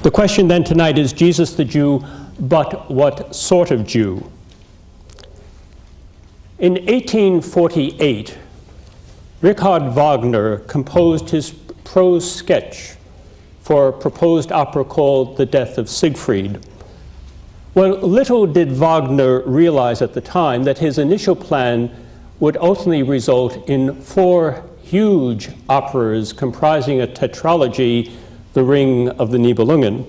The question then tonight is Jesus the Jew, but what sort of Jew? In 1848, Richard Wagner composed his prose sketch for a proposed opera called The Death of Siegfried. Well, little did Wagner realize at the time that his initial plan would ultimately result in 4 huge operas comprising a tetralogy, The Ring of the Nibelungen.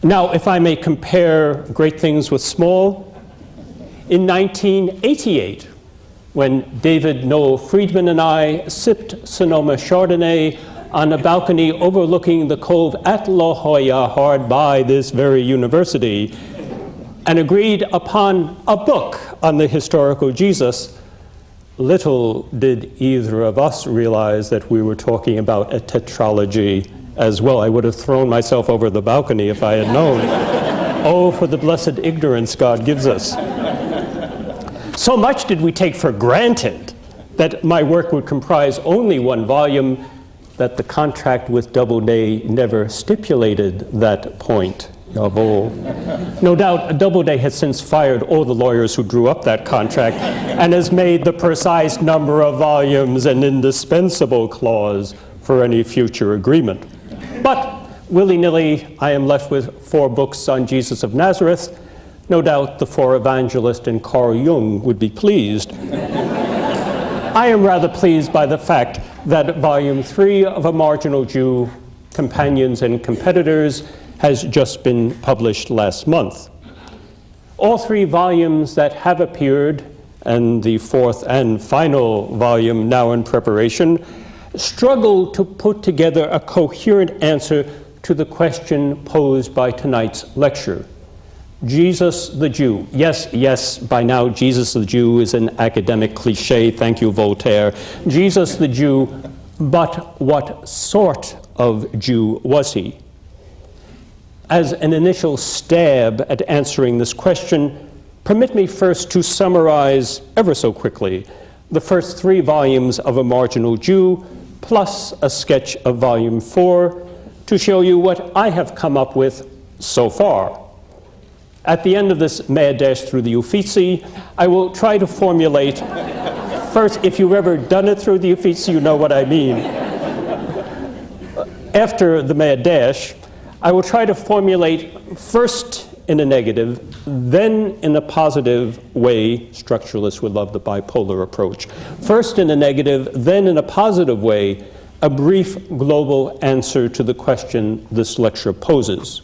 Now, if I may compare great things with small, in 1988, when David Noel Friedman and I sipped Sonoma Chardonnay on a balcony overlooking the cove at La Jolla, hard by this very university, and agreed upon a book on the historical Jesus, little did either of us realize that we were talking about a tetralogy as well. I would have thrown myself over the balcony if I had known. Oh, for the blessed ignorance God gives us. So much did we take for granted that my work would comprise only 1 volume that the contract with Doubleday never stipulated that point. Jawohl. No doubt Doubleday has since fired all the lawyers who drew up that contract and has made the precise number of volumes an indispensable clause for any future agreement. But willy-nilly, I am left with 4 books on Jesus of Nazareth. No doubt the 4 evangelists and Carl Jung would be pleased. I am rather pleased by the fact that Volume 3 of A Marginal Jew, Companions and Competitors has just been published last month. All 3 volumes that have appeared, and the 4th and final volume now in preparation, struggle to put together a coherent answer to the question posed by tonight's lecture. Jesus the Jew. Yes, yes, by now Jesus the Jew is an academic cliche, thank you, Voltaire. Jesus the Jew, but what sort of Jew was he? As an initial stab at answering this question, permit me first to summarize ever so quickly the first 3 volumes of A Marginal Jew, plus a sketch of Volume 4, to show you what I have come up with so far. At the end of this mad dash through the Uffizi, I will try to formulate, first, if you've ever done it through the Uffizi, you know what I mean. After the mad dash, I will try to formulate first in a negative, then in a positive way. Structuralists would love the bipolar approach. First in a negative, then in a positive way, a brief global answer to the question this lecture poses.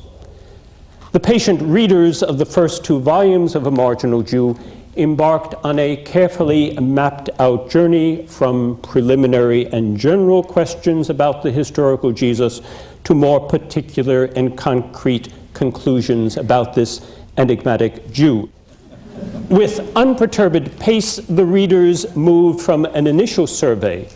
The patient readers of the first 2 volumes of A Marginal Jew embarked on a carefully mapped out journey from preliminary and general questions about the historical Jesus to more particular and concrete conclusions about this enigmatic Jew. With unperturbed pace, the readers moved from an initial survey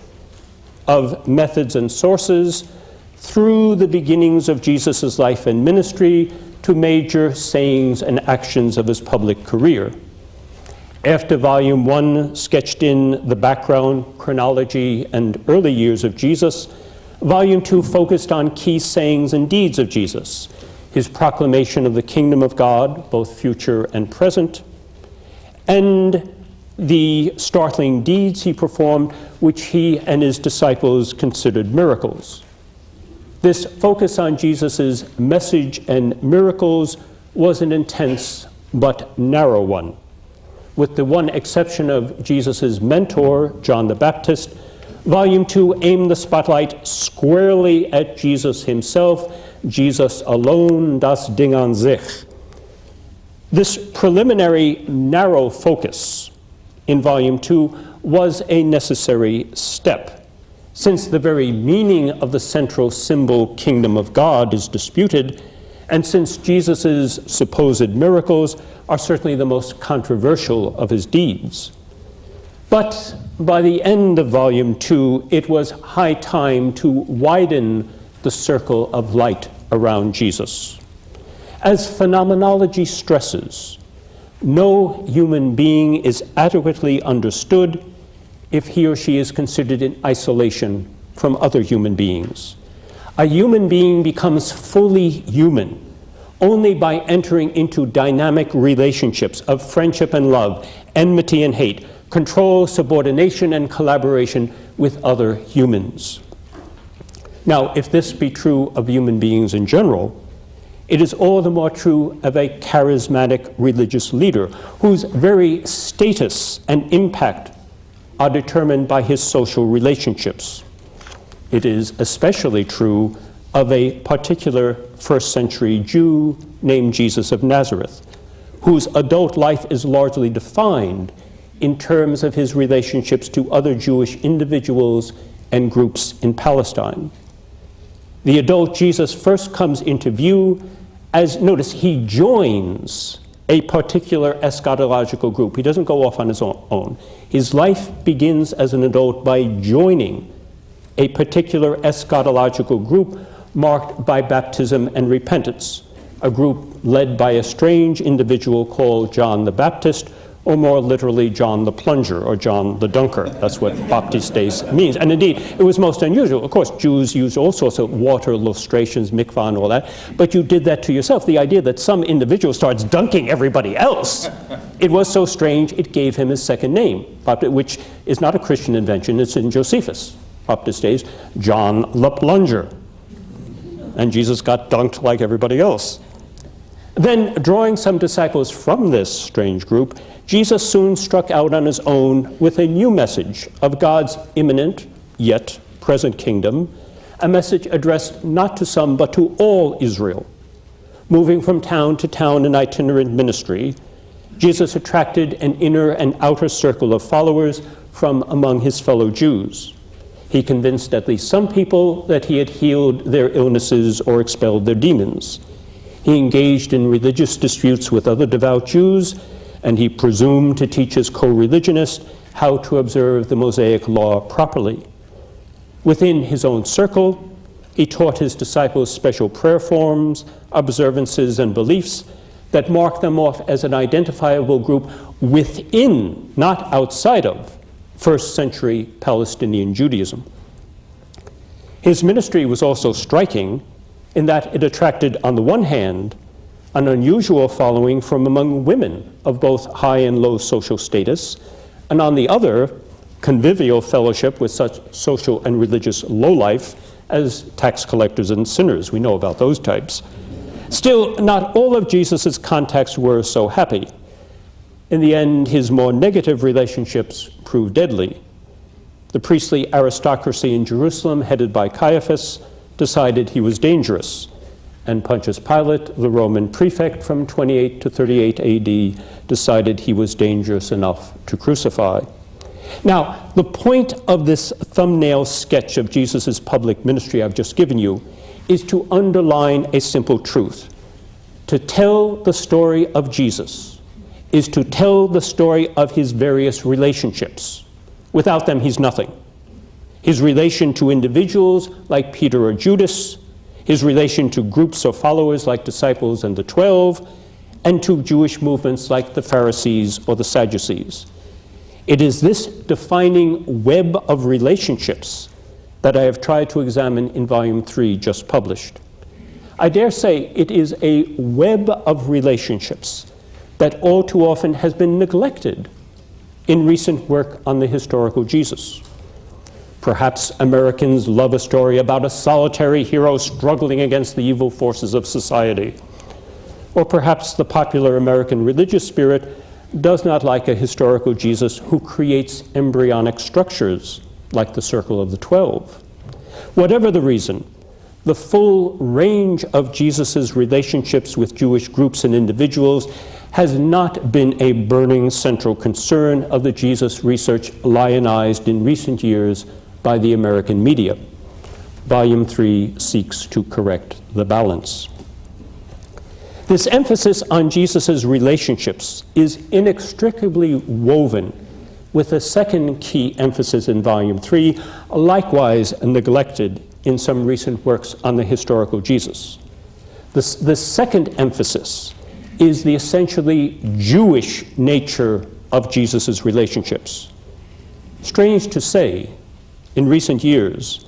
of methods and sources through the beginnings of Jesus' life and ministry to major sayings and actions of his public career. After Volume 1 sketched in the background, chronology, and early years of Jesus, Volume 2 focused on key sayings and deeds of Jesus, his proclamation of the kingdom of God, both future and present, and the startling deeds he performed, which he and his disciples considered miracles. This focus on Jesus' message and miracles was an intense but narrow one. With the one exception of Jesus' mentor, John the Baptist, Volume 2 aimed the spotlight squarely at Jesus himself, Jesus alone, das Ding an sich. This preliminary narrow focus in Volume 2 was a necessary step, since the very meaning of the central symbol kingdom of God is disputed, and since Jesus' supposed miracles are certainly the most controversial of his deeds. But by the end of Volume 2, it was high time to widen the circle of light around Jesus. As phenomenology stresses, no human being is adequately understood if he or she is considered in isolation from other human beings. A human being becomes fully human only by entering into dynamic relationships of friendship and love, enmity and hate, control, subordination, and collaboration with other humans. Now, if this be true of human beings in general, it is all the more true of a charismatic religious leader whose very status and impact are determined by his social relationships. It is especially true of a particular first-century Jew named Jesus of Nazareth, whose adult life is largely defined in terms of his relationships to other Jewish individuals and groups in Palestine. The adult Jesus first comes into view as, notice, he joins a particular eschatological group. He doesn't go off on his own. His life begins as an adult by joining a particular eschatological group marked by baptism and repentance, a group led by a strange individual called John the Baptist, or more literally, John the Plunger, or John the Dunker. That's what Baptistes means. And indeed, it was most unusual. Of course, Jews used all sorts of water illustrations, mikvah and all that, but you did that to yourself. The idea that some individual starts dunking everybody else, it was so strange, it gave him his second name, which is not a Christian invention, it's in Josephus. Baptistes, John the Plunger. And Jesus got dunked like everybody else. Then, drawing some disciples from this strange group, Jesus soon struck out on his own with a new message of God's imminent, yet present kingdom, a message addressed not to some, but to all Israel. Moving from town to town in itinerant ministry, Jesus attracted an inner and outer circle of followers from among his fellow Jews. He convinced at least some people that he had healed their illnesses or expelled their demons. He engaged in religious disputes with other devout Jews, and he presumed to teach his co-religionists how to observe the Mosaic law properly. Within his own circle, he taught his disciples special prayer forms, observances, and beliefs that marked them off as an identifiable group within, not outside of, first-century Palestinian Judaism. His ministry was also striking in that it attracted, on the one hand, an unusual following from among women of both high and low social status, and on the other, convivial fellowship with such social and religious lowlife as tax collectors and sinners. We know about those types. Still, not all of Jesus' contacts were so happy. In the end, his more negative relationships proved deadly. The priestly aristocracy in Jerusalem, headed by Caiaphas, decided he was dangerous, and Pontius Pilate, the Roman prefect from 28 to 38 AD, decided he was dangerous enough to crucify. Now, the point of this thumbnail sketch of Jesus' public ministry I've just given you is to underline a simple truth. To tell the story of Jesus is to tell the story of his various relationships. Without them, he's nothing. His relation to individuals like Peter or Judas, his relation to groups of followers like disciples and the 12, and to Jewish movements like the Pharisees or the Sadducees. It is this defining web of relationships that I have tried to examine in Volume 3, just published. I dare say it is a web of relationships that all too often has been neglected in recent work on the historical Jesus. Perhaps Americans love a story about a solitary hero struggling against the evil forces of society. Or perhaps the popular American religious spirit does not like a historical Jesus who creates embryonic structures like the Circle of the 12. Whatever the reason, the full range of Jesus' relationships with Jewish groups and individuals has not been a burning central concern of the Jesus research lionized in recent years by the American media. Volume 3 seeks to correct the balance. This emphasis on Jesus' relationships is inextricably woven with a second key emphasis in Volume 3, likewise neglected in some recent works on the historical Jesus. The second emphasis is the essentially Jewish nature of Jesus' relationships. Strange to say, in recent years,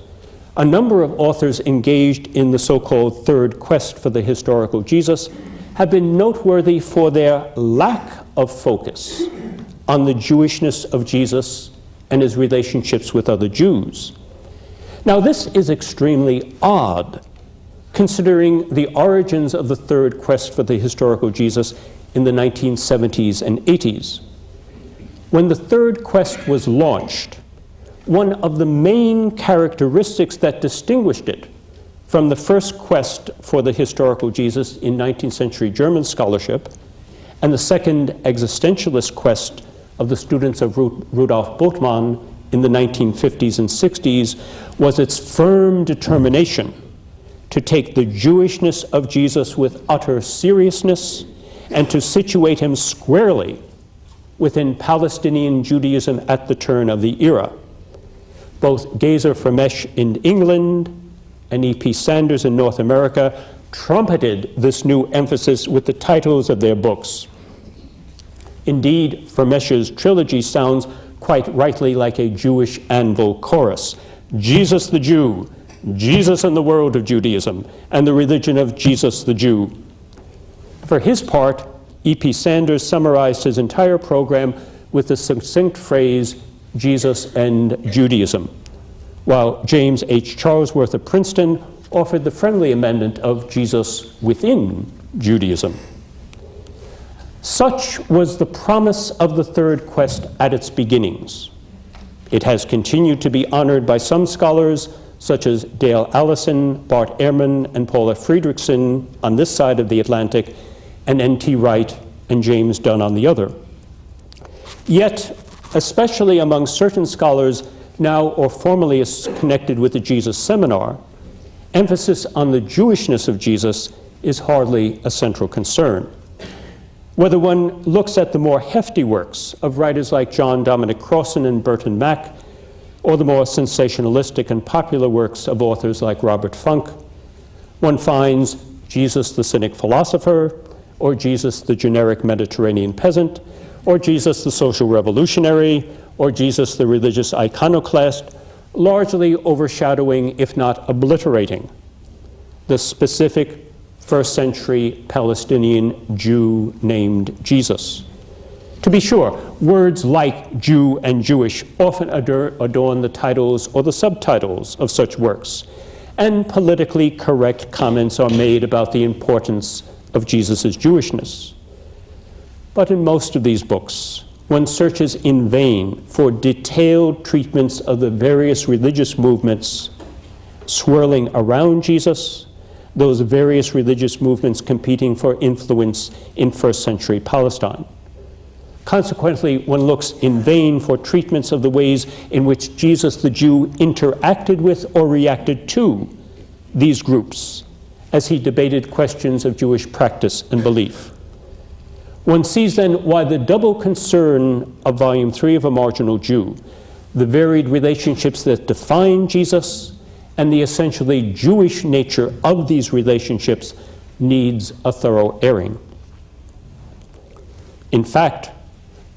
a number of authors engaged in the so-called third quest for the historical Jesus have been noteworthy for their lack of focus on the Jewishness of Jesus and his relationships with other Jews. Now, this is extremely odd, considering the origins of the third quest for the historical Jesus in the 1970s and 80s. When the third quest was launched, one of the main characteristics that distinguished it from the first quest for the historical Jesus in 19th century German scholarship and the second existentialist quest of the students of Rudolf Bultmann in the 1950s and 60s was its firm determination to take the Jewishness of Jesus with utter seriousness and to situate him squarely within Palestinian Judaism at the turn of the era. Both Gezer Vermesch in England and E.P. Sanders in North America trumpeted this new emphasis with the titles of their books. Indeed, Vermesch's trilogy sounds quite rightly like a Jewish anvil chorus. Jesus the Jew, Jesus and the world of Judaism, and the religion of Jesus the Jew. For his part, E.P. Sanders summarized his entire program with the succinct phrase, Jesus and Judaism, while James H. Charlesworth of Princeton offered the friendly amendment of Jesus within Judaism. Such was the promise of the third quest at its beginnings. It has continued to be honored by some scholars, such as Dale Allison, Bart Ehrman, and Paula Friedrichsen on this side of the Atlantic, and N.T. Wright and James Dunn on the other. Yet, especially among certain scholars now or formerly connected with the Jesus Seminar, emphasis on the Jewishness of Jesus is hardly a central concern. Whether one looks at the more hefty works of writers like John Dominic Crossan and Burton Mack, or the more sensationalistic and popular works of authors like Robert Funk, one finds Jesus the cynic philosopher, or Jesus the generic Mediterranean peasant, or Jesus the social revolutionary, or Jesus the religious iconoclast, largely overshadowing, if not obliterating, the specific first century Palestinian Jew named Jesus. To be sure, words like Jew and Jewish often adorn the titles or the subtitles of such works, and politically correct comments are made about the importance of Jesus' Jewishness. But in most of these books, one searches in vain for detailed treatments of the various religious movements swirling around Jesus, those various religious movements competing for influence in first century Palestine. Consequently, one looks in vain for treatments of the ways in which Jesus the Jew interacted with or reacted to these groups as he debated questions of Jewish practice and belief. One sees then why the double concern of Volume 3 of A Marginal Jew, the varied relationships that define Jesus and the essentially Jewish nature of these relationships, needs a thorough airing. In fact,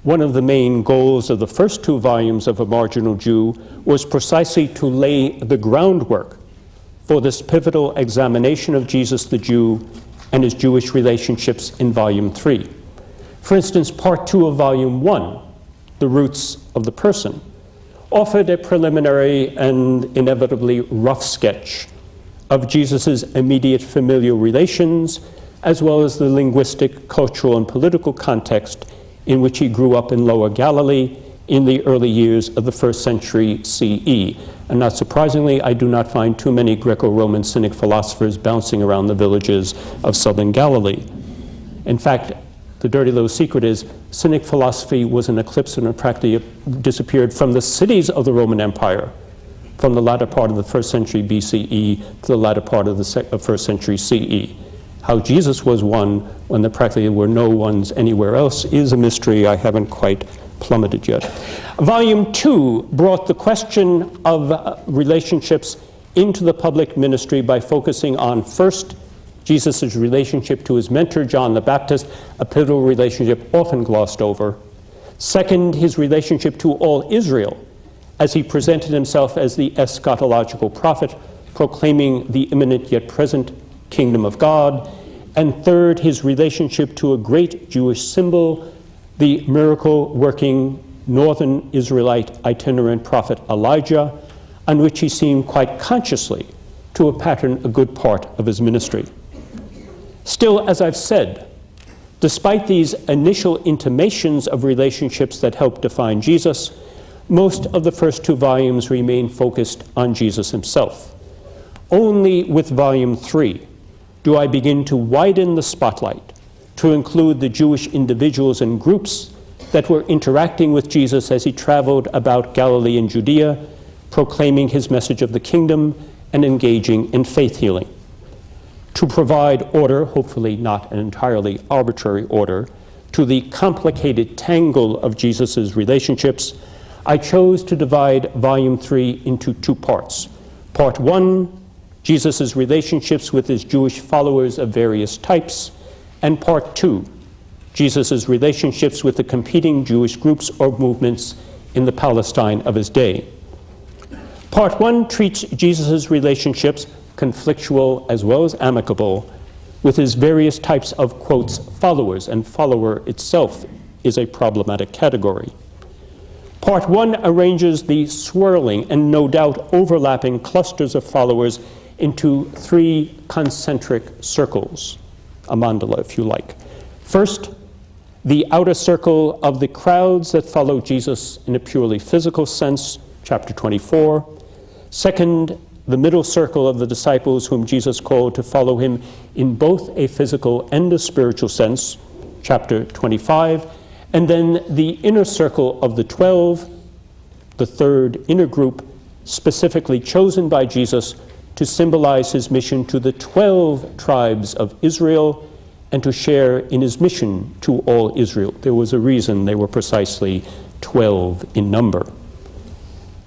one of the main goals of the first two volumes of A Marginal Jew was precisely to lay the groundwork for this pivotal examination of Jesus the Jew and his Jewish relationships in Volume 3. For instance, Part 2 of Volume 1, The Roots of the Person, offered a preliminary and inevitably rough sketch of Jesus' immediate familial relations, as well as the linguistic, cultural, and political context in which he grew up in Lower Galilee in the early years of the first century CE. And not surprisingly, I do not find too many Greco-Roman cynic philosophers bouncing around the villages of southern Galilee. In fact, the dirty little secret is cynic philosophy was an eclipse and practically disappeared from the cities of the Roman Empire from the latter part of the first century BCE to the latter part of the first century CE. How Jesus was one when there practically were no ones anywhere else is a mystery I haven't quite plummeted yet. Volume 2 brought the question of relationships into the public ministry by focusing on, first, Jesus' relationship to his mentor, John the Baptist, a pivotal relationship often glossed over. Second, his relationship to all Israel, as he presented himself as the eschatological prophet, proclaiming the imminent yet present kingdom of God. And third, his relationship to a great Jewish symbol, the miracle-working northern Israelite itinerant prophet Elijah, on which he seemed quite consciously to pattern a good part of his ministry. Still, as I've said, despite these initial intimations of relationships that help define Jesus, most of the first two volumes remain focused on Jesus himself. Only with volume 3 do I begin to widen the spotlight to include the Jewish individuals and groups that were interacting with Jesus as he traveled about Galilee and Judea, proclaiming his message of the kingdom and engaging in faith healing. To provide order, hopefully not an entirely arbitrary order, to the complicated tangle of Jesus' relationships, I chose to divide Volume 3 into two parts. Part 1, Jesus' relationships with his Jewish followers of various types, and Part 2, Jesus' relationships with the competing Jewish groups or movements in the Palestine of his day. Part 1 treats Jesus' relationships, conflictual as well as amicable, with his various types of, quotes, followers, and follower itself is a problematic category. Part 1 arranges the swirling and no doubt overlapping clusters of followers into 3 concentric circles, a mandala if you like. First, the outer circle of the crowds that follow Jesus in a purely physical sense, chapter 24. Second, the middle circle of the disciples whom Jesus called to follow him in both a physical and a spiritual sense, chapter 25. And then the inner circle of the 12, the third inner group, specifically chosen by Jesus to symbolize his mission to the 12 tribes of Israel and to share in his mission to all Israel. There was a reason they were precisely 12 in number.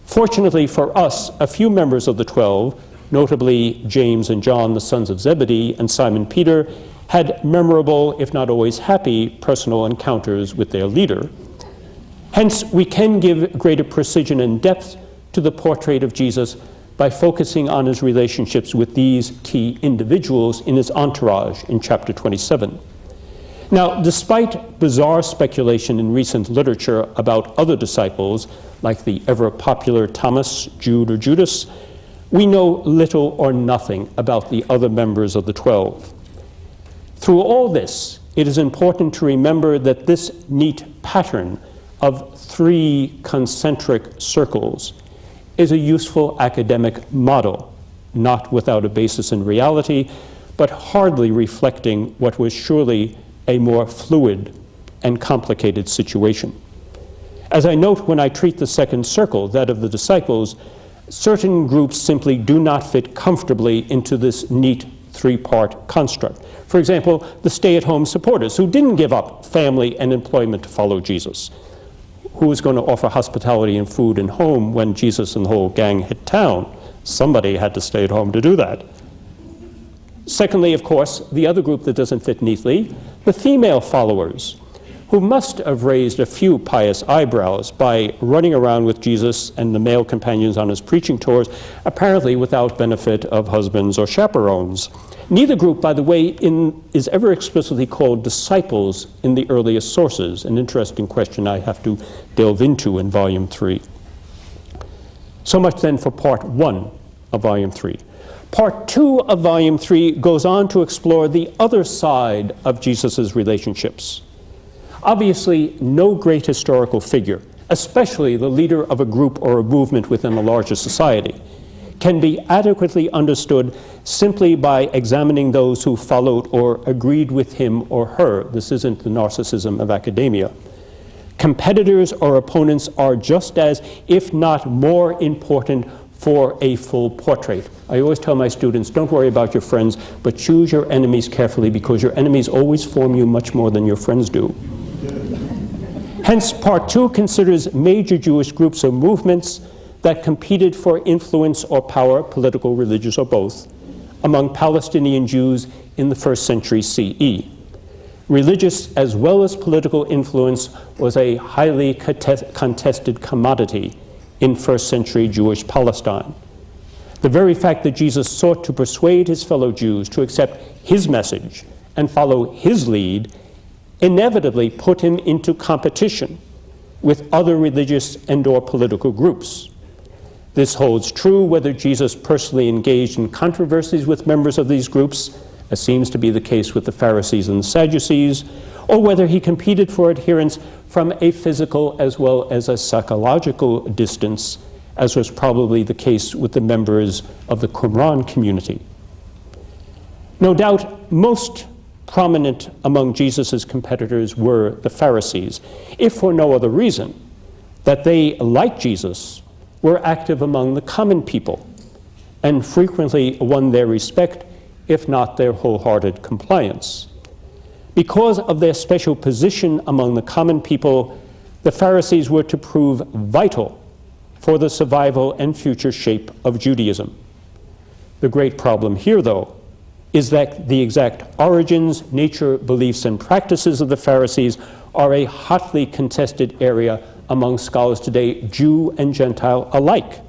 Fortunately for us, a few members of the 12, notably James and John, the sons of Zebedee, and Simon Peter, had memorable, if not always happy, personal encounters with their leader. Hence, we can give greater precision and depth to the portrait of Jesus by focusing on his relationships with these key individuals in his entourage in chapter 27. Now, despite bizarre speculation in recent literature about other disciples, like the ever-popular Thomas, Jude, or Judas, we know little or nothing about the other members of the 12. Through all this, it is important to remember that this neat pattern of 3 concentric circles is a useful academic model, not without a basis in reality, but hardly reflecting what was surely a more fluid and complicated situation. As I note when I treat the second circle, that of the disciples, certain groups simply do not fit comfortably into this neat 3-part construct. For example, the stay-at-home supporters who didn't give up family and employment to follow Jesus. Who was going to offer hospitality and food and home when Jesus and the whole gang hit town? Somebody had to stay at home to do that. Secondly, of course, the other group that doesn't fit neatly, the female followers, who must have raised a few pious eyebrows by running around with Jesus and the male companions on his preaching tours, apparently without benefit of husbands or chaperones. Neither group, by the way, is ever explicitly called disciples in the earliest sources, an interesting question I have to delve into in Volume 3. So much then for Part 1 of Volume 3. Part 2 of Volume 3 goes on to explore the other side of Jesus' relationships. Obviously, no great historical figure, especially the leader of a group or a movement within a larger society, can be adequately understood simply by examining those who followed or agreed with him or her. This isn't the narcissism of academia. Competitors or opponents are just as, if not more important, for a full portrait. I always tell my students, don't worry about your friends, but choose your enemies carefully, because your enemies always form you much more than your friends do. Hence, Part 2 considers major Jewish groups or movements that competed for influence or power, political, religious, or both, among Palestinian Jews in the 1st century CE. Religious as well as political influence was a highly contested commodity in first century Jewish Palestine. The very fact that Jesus sought to persuade his fellow Jews to accept his message and follow his lead inevitably put him into competition with other religious and/or political groups. This holds true whether Jesus personally engaged in controversies with members of these groups, as seems to be the case with the Pharisees and the Sadducees, or whether he competed for adherents from a physical as well as a psychological distance, as was probably the case with the members of the Qumran community. No doubt, most prominent among Jesus' competitors were the Pharisees, if for no other reason, that they, like Jesus, were active among the common people and frequently won their respect, if not their wholehearted compliance. Because of their special position among the common people, the Pharisees were to prove vital for the survival and future shape of Judaism. The great problem here, though, is that the exact origins, nature, beliefs, and practices of the Pharisees are a hotly contested area among scholars today, Jew and Gentile alike.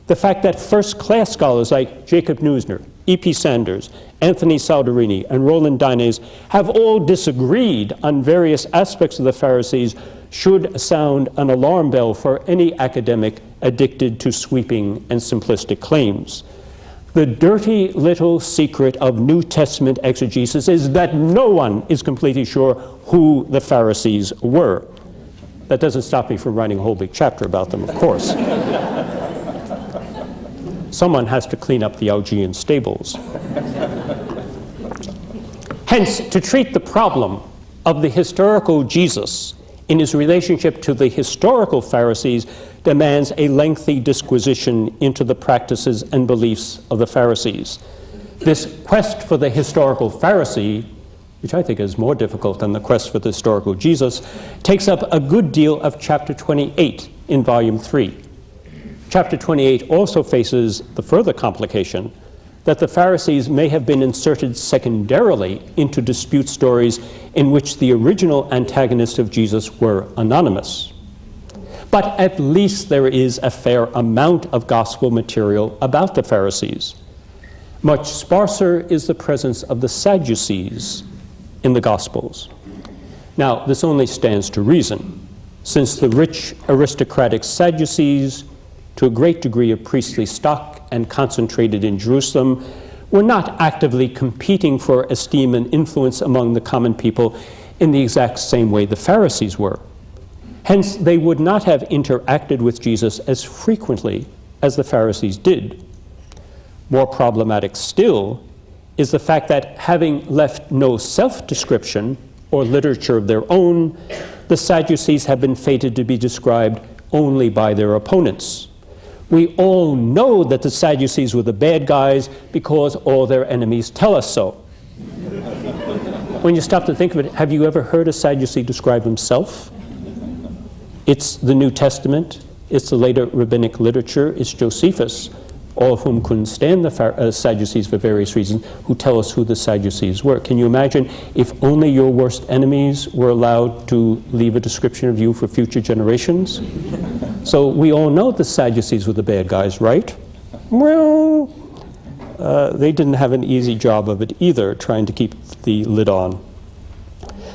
The fact that first-class scholars like Jacob Neusner, E.P. Sanders, Anthony Saldarini, and Roland Dines have all disagreed on various aspects of the Pharisees should sound an alarm bell for any academic addicted to sweeping and simplistic claims. The dirty little secret of New Testament exegesis is that no one is completely sure who the Pharisees were. That doesn't stop me from writing a whole big chapter about them, of course. Someone has to clean up the Augean stables. Hence, to treat the problem of the historical Jesus in his relationship to the historical Pharisees demands a lengthy disquisition into the practices and beliefs of the Pharisees. This quest for the historical Pharisee, which I think is more difficult than the quest for the historical Jesus, takes up a good deal of chapter 28 in volume 3. Chapter 28 also faces the further complication that the Pharisees may have been inserted secondarily into dispute stories in which the original antagonists of Jesus were anonymous. But at least there is a fair amount of gospel material about the Pharisees. Much sparser is the presence of the Sadducees in the Gospels. Now, this only stands to reason, since the rich aristocratic Sadducees, to a great degree of priestly stock and concentrated in Jerusalem, were not actively competing for esteem and influence among the common people in the exact same way the Pharisees were. Hence, they would not have interacted with Jesus as frequently as the Pharisees did. More problematic still is the fact that, having left no self-description or literature of their own, the Sadducees have been fated to be described only by their opponents. We all know that the Sadducees were the bad guys because all their enemies tell us so. When you stop to think of it, have you ever heard a Sadducee describe himself? It's the New Testament, it's the later rabbinic literature, it's Josephus, all of whom couldn't stand the Sadducees for various reasons, who tell us who the Sadducees were. Can you imagine if only your worst enemies were allowed to leave a description of you for future generations? So we all know the Sadducees were the bad guys, right? Well, they didn't have an easy job of it either, trying to keep the lid on.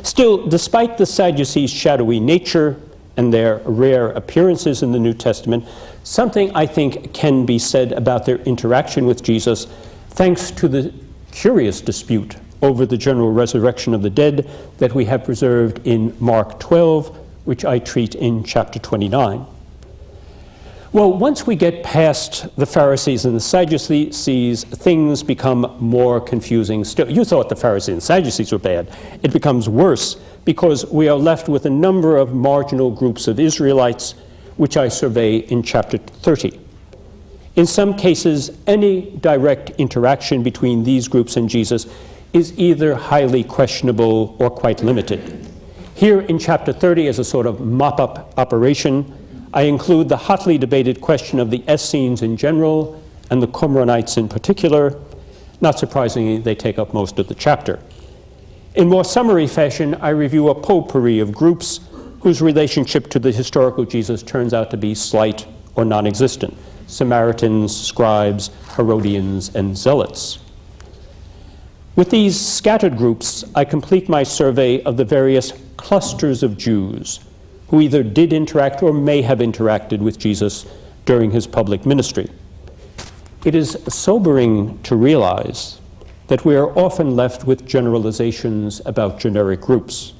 Still, despite the Sadducees' shadowy nature and their rare appearances in the New Testament, something I think can be said about their interaction with Jesus, thanks to the curious dispute over the general resurrection of the dead that we have preserved in Mark 12, which I treat in chapter 29. Well, once we get past the Pharisees and the Sadducees, things become more confusing still. You thought the Pharisees and Sadducees were bad. It becomes worse because we are left with a number of marginal groups of Israelites, which I survey in chapter 30. In some cases, any direct interaction between these groups and Jesus is either highly questionable or quite limited. Here in chapter 30, as a sort of mop-up operation, I include the hotly debated question of the Essenes in general and the Qumranites in particular. Not surprisingly, they take up most of the chapter. In more summary fashion, I review a potpourri of groups whose relationship to the historical Jesus turns out to be slight or non-existent: Samaritans, scribes, Herodians, and Zealots. With these scattered groups, I complete my survey of the various clusters of Jews who either did interact or may have interacted with Jesus during his public ministry. It is sobering to realize that we are often left with generalizations about generic groups.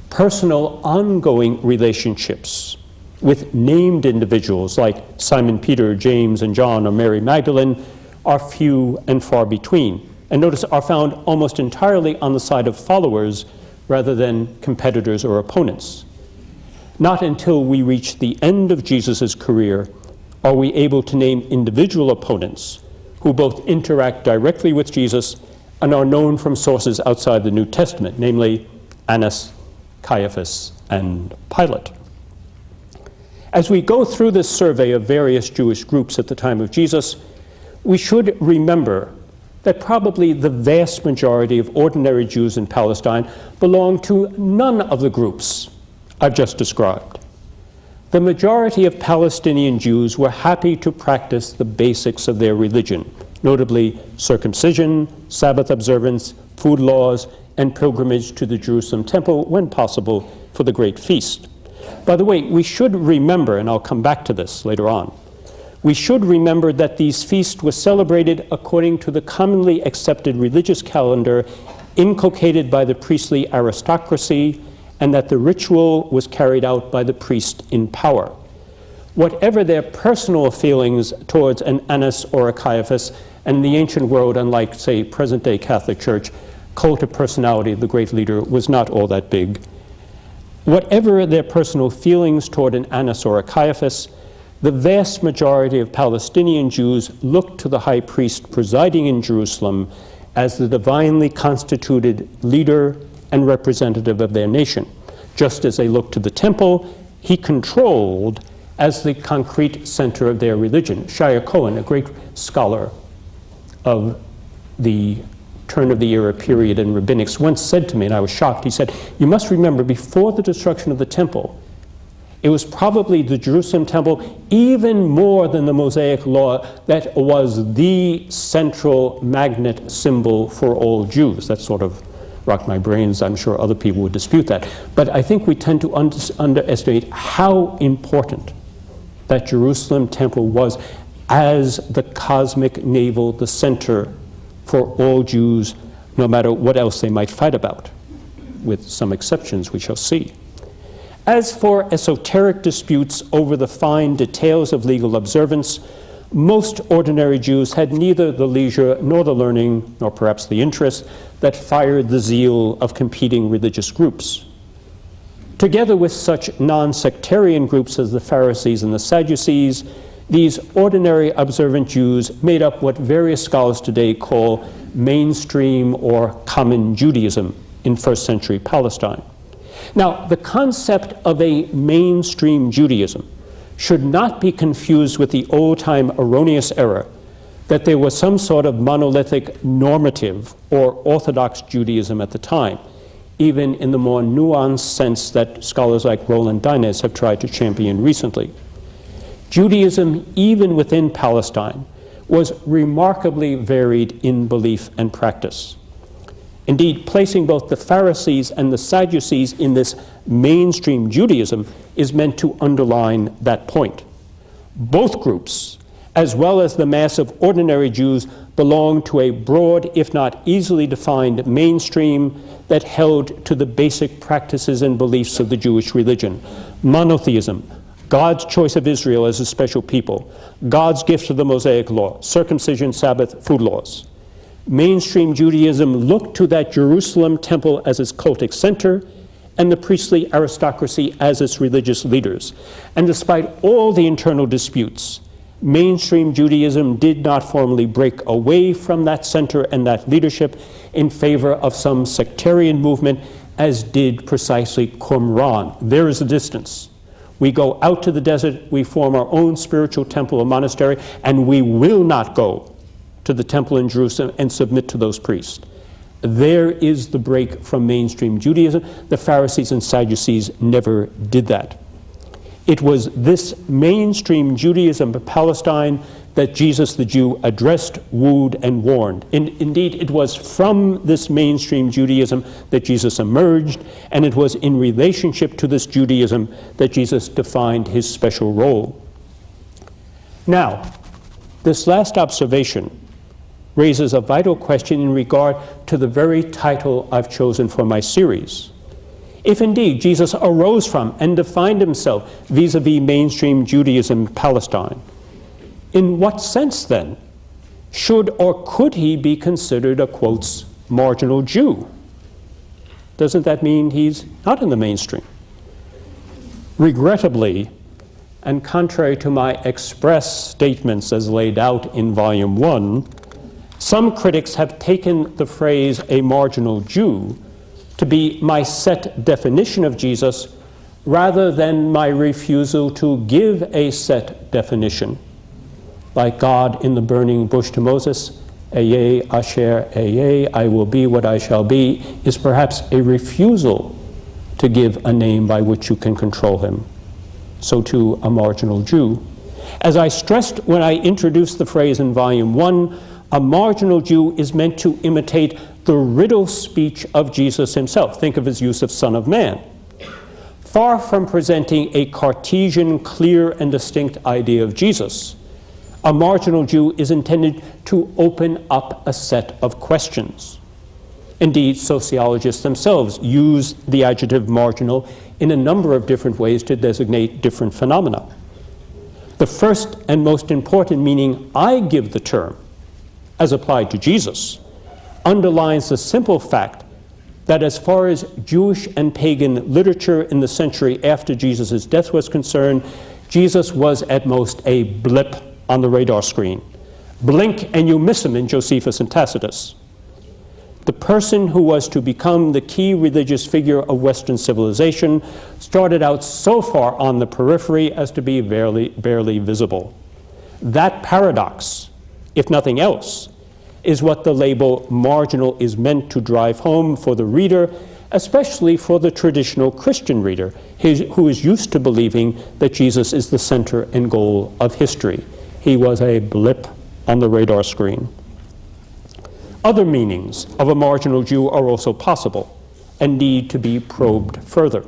Personal, ongoing relationships with named individuals like Simon Peter, James, and John, or Mary Magdalene are few and far between, and notice are found almost entirely on the side of followers rather than competitors or opponents. Not until we reach the end of Jesus' career are we able to name individual opponents who both interact directly with Jesus and are known from sources outside the New Testament, namely Annas, Caiaphas, and Pilate. As we go through this survey of various Jewish groups at the time of Jesus, we should remember that probably the vast majority of ordinary Jews in Palestine belong to none of the groups I've just described. The majority of Palestinian Jews were happy to practice the basics of their religion, notably circumcision, Sabbath observance, food laws, and pilgrimage to the Jerusalem temple when possible for the great feast. By the way, we should remember, and I'll come back to this later on, we should remember that these feasts were celebrated according to the commonly accepted religious calendar inculcated by the priestly aristocracy, and that the ritual was carried out by the priest in power. Whatever their personal feelings towards an Annas or a Caiaphas, and in the ancient world, unlike, say, present-day Catholic Church, cult of personality of the great leader was not all that big. Whatever their personal feelings toward an Annas or a Caiaphas, the vast majority of Palestinian Jews looked to the high priest presiding in Jerusalem as the divinely constituted leader and representative of their nation. Just as they looked to the temple, he controlled as the concrete center of their religion. Shia Cohen, a great scholar of the turn of the era period in rabbinics, once said to me, and I was shocked, he said, "You must remember, before the destruction of the temple, it was probably the Jerusalem temple, even more than the Mosaic law, that was the central magnet symbol for all Jews." That sort of rocked my brains. I'm sure other people would dispute that. But I think we tend to underestimate how important that Jerusalem temple was as the cosmic navel, the center for all Jews, no matter what else they might fight about, with some exceptions we shall see. As for esoteric disputes over the fine details of legal observance, most ordinary Jews had neither the leisure nor the learning, nor perhaps the interest, that fired the zeal of competing religious groups. Together with such non-sectarian groups as the Pharisees and the Sadducees, these ordinary observant Jews made up what various scholars today call mainstream or common Judaism in first century Palestine. Now, the concept of a mainstream Judaism should not be confused with the old-time erroneous error that there was some sort of monolithic normative or orthodox Judaism at the time, even in the more nuanced sense that scholars like Roland Dines have tried to champion recently. Judaism, even within Palestine, was remarkably varied in belief and practice. Indeed, placing both the Pharisees and the Sadducees in this mainstream Judaism is meant to underline that point. Both groups, as well as the mass of ordinary Jews, belong to a broad, if not easily defined, mainstream that held to the basic practices and beliefs of the Jewish religion. Monotheism, God's choice of Israel as a special people, God's gift of the Mosaic law, circumcision, Sabbath, food laws. Mainstream Judaism looked to that Jerusalem temple as its cultic center and the priestly aristocracy as its religious leaders. And despite all the internal disputes, mainstream Judaism did not formally break away from that center and that leadership in favor of some sectarian movement, as did precisely Qumran. There is a distance. We go out to the desert, we form our own spiritual temple or monastery, and we will not go to the temple in Jerusalem and submit to those priests. There is the break from mainstream Judaism. The Pharisees and Sadducees never did that. It was this mainstream Judaism of Palestine that Jesus the Jew addressed, wooed, and warned. Indeed, it was from this mainstream Judaism that Jesus emerged, and it was in relationship to this Judaism that Jesus defined his special role. Now, this last observation raises a vital question in regard to the very title I've chosen for my series. If indeed Jesus arose from and defined himself vis-a-vis mainstream Judaism in Palestine, in what sense then should or could he be considered a, quotes, marginal Jew? Doesn't that mean he's not in the mainstream? Regrettably, and contrary to my express statements as laid out in Volume 1, some critics have taken the phrase a marginal Jew to be my set definition of Jesus rather than my refusal to give a set definition. Like God in the burning bush to Moses, Ayeh Asher Ayeh, I will be what I shall be, is perhaps a refusal to give a name by which you can control him. So too a marginal Jew. As I stressed when I introduced the phrase in Volume 1, a marginal Jew is meant to imitate the riddle speech of Jesus himself. Think of his use of Son of Man. Far from presenting a Cartesian, clear, and distinct idea of Jesus, a marginal Jew is intended to open up a set of questions. Indeed, sociologists themselves use the adjective marginal in a number of different ways to designate different phenomena. The first and most important meaning I give the term, as applied to Jesus, underlines the simple fact that as far as Jewish and pagan literature in the century after Jesus' death was concerned, Jesus was at most a blip on the radar screen. Blink and you miss him in Josephus and Tacitus. The person who was to become the key religious figure of Western civilization started out so far on the periphery as to be barely visible. That paradox, if nothing else, is what the label marginal is meant to drive home for the reader, especially for the traditional Christian reader, who is used to believing that Jesus is the center and goal of history. He was a blip on the radar screen. Other meanings of a marginal Jew are also possible and need to be probed further.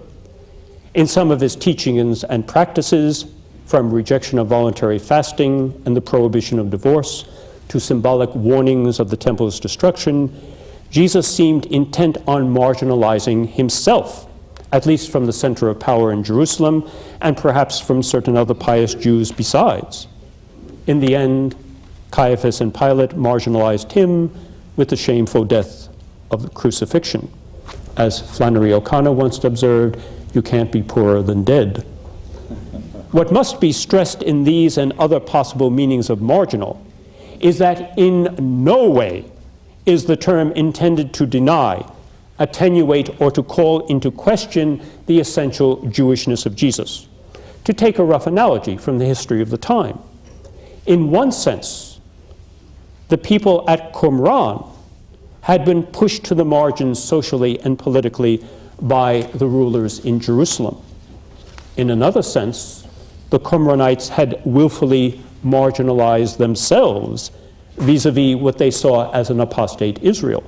In some of his teachings and practices, from rejection of voluntary fasting and the prohibition of divorce to symbolic warnings of the temple's destruction, Jesus seemed intent on marginalizing himself, at least from the center of power in Jerusalem and perhaps from certain other pious Jews besides. In the end, Caiaphas and Pilate marginalized him with the shameful death of the crucifixion. As Flannery O'Connor once observed, you can't be poorer than dead. What must be stressed in these and other possible meanings of marginal is that in no way is the term intended to deny, attenuate, or to call into question the essential Jewishness of Jesus. To take a rough analogy from the history of the time, in one sense, the people at Qumran had been pushed to the margins socially and politically by the rulers in Jerusalem. In another sense, the Qumranites had willfully marginalized themselves vis-a-vis what they saw as an apostate Israel.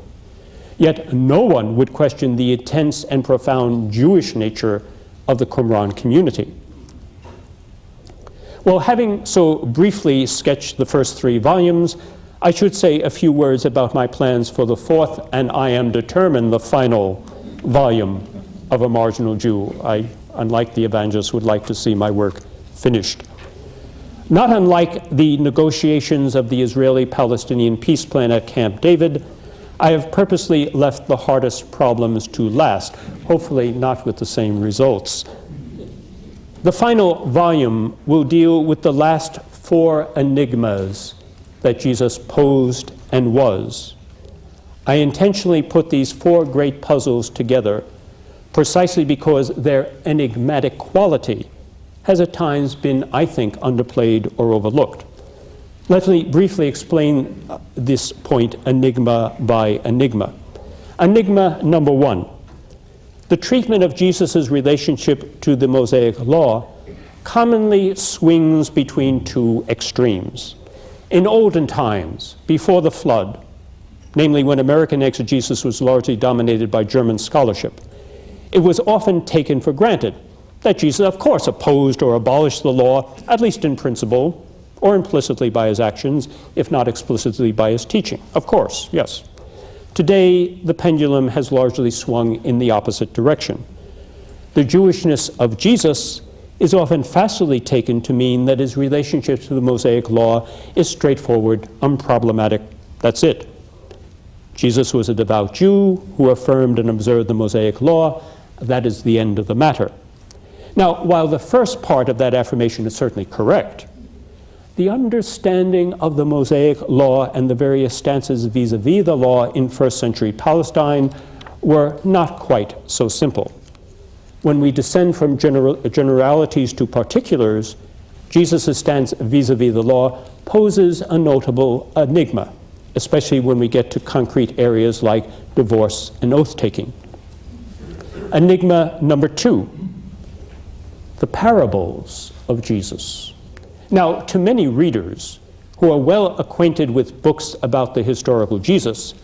Yet no one would question the intense and profound Jewish nature of the Qumran community. Well, having so briefly sketched the first 3 volumes, I should say a few words about my plans for the 4th, and I am determined the final volume of A Marginal Jew. I, unlike the evangelists, would like to see my work finished. Not unlike the negotiations of the Israeli-Palestinian peace plan at Camp David, I have purposely left the hardest problems to last, hopefully not with the same results. The final volume will deal with the last 4 enigmas that Jesus posed and was. I intentionally put these 4 great puzzles together precisely because their enigmatic quality has at times been, I think, underplayed or overlooked. Let me briefly explain this point enigma by enigma. Enigma number 1. The treatment of Jesus' relationship to the Mosaic law commonly swings between two extremes. In olden times, before the flood, namely when American exegesis was largely dominated by German scholarship, it was often taken for granted that Jesus, of course, opposed or abolished the law, at least in principle, or implicitly by his actions, if not explicitly by his teaching. Of course, yes. Today, the pendulum has largely swung in the opposite direction. The Jewishness of Jesus is often facilely taken to mean that his relationship to the Mosaic law is straightforward, unproblematic. That's it. Jesus was a devout Jew who affirmed and observed the Mosaic law. That is the end of the matter. Now, while the first part of that affirmation is certainly correct, the understanding of the Mosaic law and the various stances vis-a-vis the law in first century Palestine were not quite so simple. When we descend from generalities to particulars, Jesus' stance vis-a-vis the law poses a notable enigma, especially when we get to concrete areas like divorce and oath-taking. Enigma number 2, the parables of Jesus. Now, to many readers who are well acquainted with books about the historical Jesus,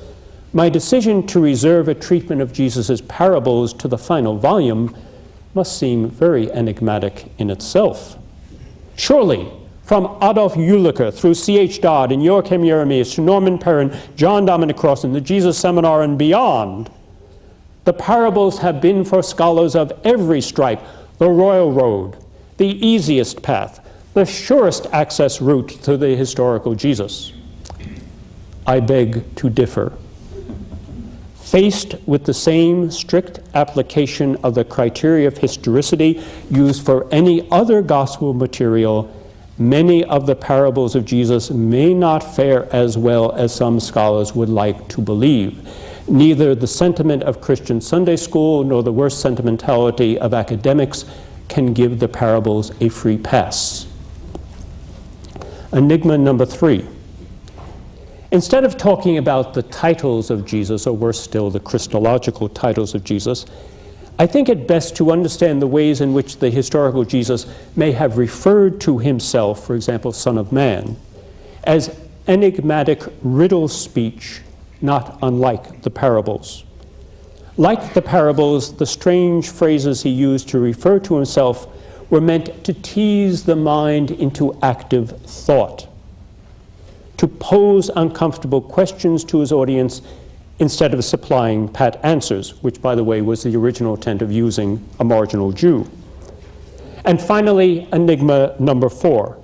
my decision to reserve a treatment of Jesus' parables to the final volume must seem very enigmatic in itself. Surely, from Adolf Ulicker through C.H. Dodd and Joachim Jeremias to Norman Perrin, John Dominic Crossan, the Jesus Seminar and beyond, the parables have been for scholars of every stripe the royal road, the easiest path, the surest access route to the historical Jesus. I beg to differ. Faced with the same strict application of the criteria of historicity used for any other gospel material, many of the parables of Jesus may not fare as well as some scholars would like to believe. Neither the sentiment of Christian Sunday school nor the worst sentimentality of academics can give the parables a free pass. Enigma number 3. Instead of talking about the titles of Jesus, or worse still, the Christological titles of Jesus, I think it best to understand the ways in which the historical Jesus may have referred to himself, for example, Son of Man, as enigmatic riddle speech, not unlike the parables. Like the parables, the strange phrases he used to refer to himself were meant to tease the mind into active thought, to pose uncomfortable questions to his audience instead of supplying pat answers, which, by the way, was the original intent of using a marginal Jew. And finally, enigma number 4.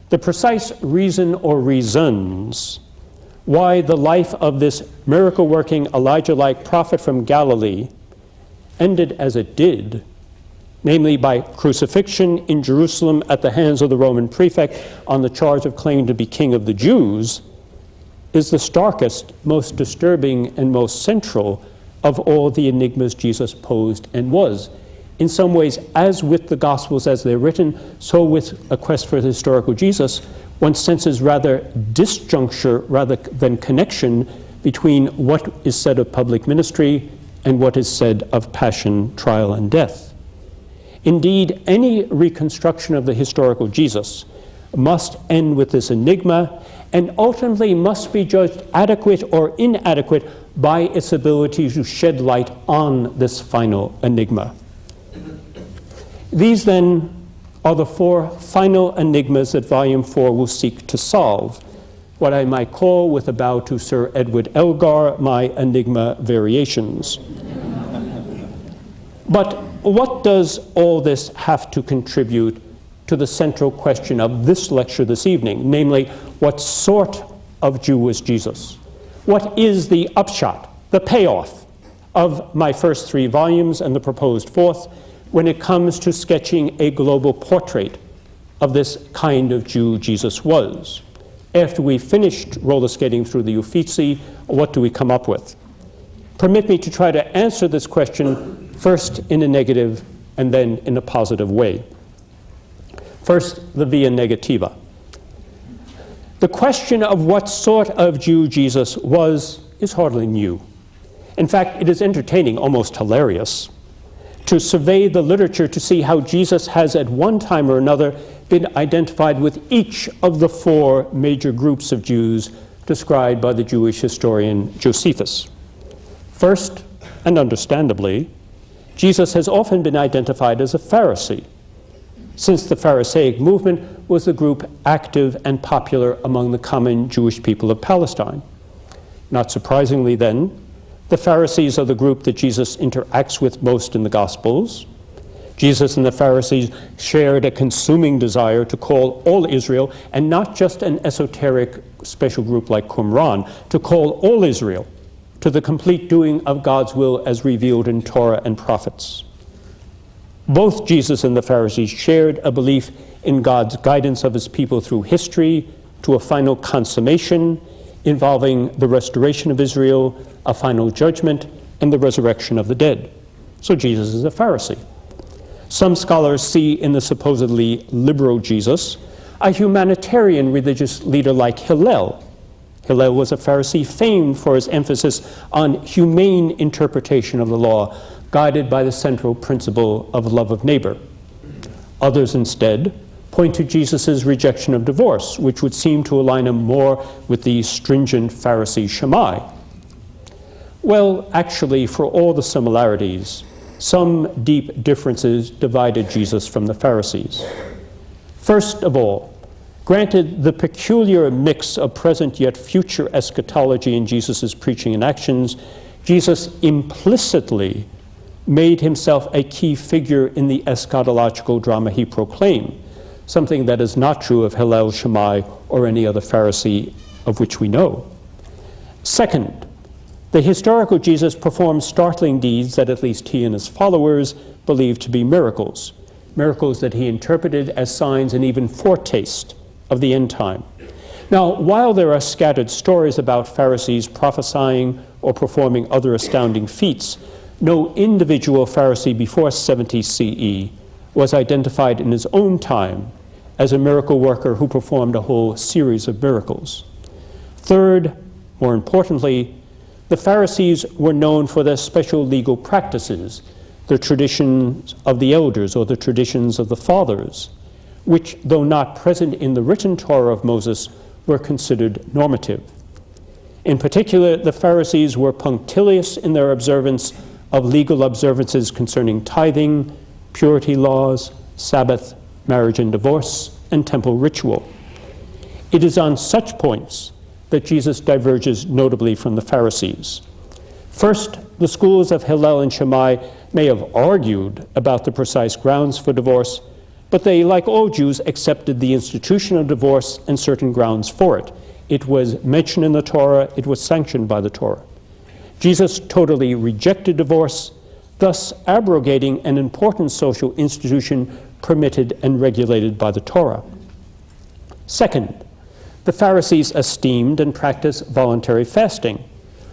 The precise reason or reasons why the life of this miracle-working Elijah-like prophet from Galilee ended as it did, namely by crucifixion in Jerusalem at the hands of the Roman prefect on the charge of claiming to be king of the Jews, is the starkest, most disturbing, and most central of all the enigmas Jesus posed and was. In some ways, as with the Gospels as they're written, so with A Quest for the Historical Jesus, one senses rather disjuncture rather than connection between what is said of public ministry and what is said of passion, trial, and death. Indeed, any reconstruction of the historical Jesus must end with this enigma and ultimately must be judged adequate or inadequate by its ability to shed light on this final enigma. These, then, are the 4 final enigmas that Volume 4 will seek to solve, what I might call, with a bow to Sir Edward Elgar, my enigma variations. But what does all this have to contribute to the central question of this lecture this evening, namely, what sort of Jew was Jesus? What is the upshot, the payoff of my first 3 volumes and the proposed 4th when it comes to sketching a global portrait of this kind of Jew Jesus was? After we finished roller skating through the Uffizi, what do we come up with? Permit me to try to answer this question first in a negative and then in a positive way. First, the via negativa. The question of what sort of Jew Jesus was is hardly new. In fact, it is entertaining, almost hilarious, to survey the literature to see how Jesus has at one time or another been identified with each of the four major groups of Jews described by the Jewish historian Josephus. First, and understandably, Jesus has often been identified as a Pharisee, since the Pharisaic movement was the group active and popular among the common Jewish people of Palestine. Not surprisingly then, the Pharisees are the group that Jesus interacts with most in the Gospels. Jesus and the Pharisees shared a consuming desire to call all Israel, and not just an esoteric special group like Qumran, to call all Israel to the complete doing of God's will as revealed in Torah and prophets. Both Jesus and the Pharisees shared a belief in God's guidance of his people through history to a final consummation involving the restoration of Israel, a final judgment, and the resurrection of the dead. So Jesus is a Pharisee. Some scholars see in the supposedly liberal Jesus a humanitarian religious leader like Hillel. Hillel was a Pharisee famed for his emphasis on humane interpretation of the law, guided by the central principle of love of neighbor. Others instead point to Jesus' rejection of divorce, which would seem to align him more with the stringent Pharisee Shammai. Well, actually, for all the similarities, some deep differences divided Jesus from the Pharisees. First of all, granted the peculiar mix of present yet future eschatology in Jesus' preaching and actions, Jesus implicitly made himself a key figure in the eschatological drama he proclaimed, something that is not true of Hillel, Shammai, or any other Pharisee of which we know. Second, the historical Jesus performed startling deeds that at least he and his followers believed to be miracles, miracles that he interpreted as signs and even foretaste of the end time. Now, while there are scattered stories about Pharisees prophesying or performing other astounding feats, no individual Pharisee before 70 CE was identified in his own time as a miracle worker who performed a whole series of miracles. Third, more importantly, the Pharisees were known for their special legal practices, the traditions of the elders or the traditions of the fathers, which, though not present in the written Torah of Moses, were considered normative. In particular, the Pharisees were punctilious in their observance of legal observances concerning tithing, purity laws, Sabbath, marriage and divorce, and temple ritual. It is on such points that Jesus diverges notably from the Pharisees. First, the schools of Hillel and Shammai may have argued about the precise grounds for divorce, but they, like all Jews, accepted the institution of divorce and certain grounds for it. It was mentioned in the Torah, it was sanctioned by the Torah. Jesus totally rejected divorce, thus abrogating an important social institution permitted and regulated by the Torah. Second, the Pharisees esteemed and practiced voluntary fasting,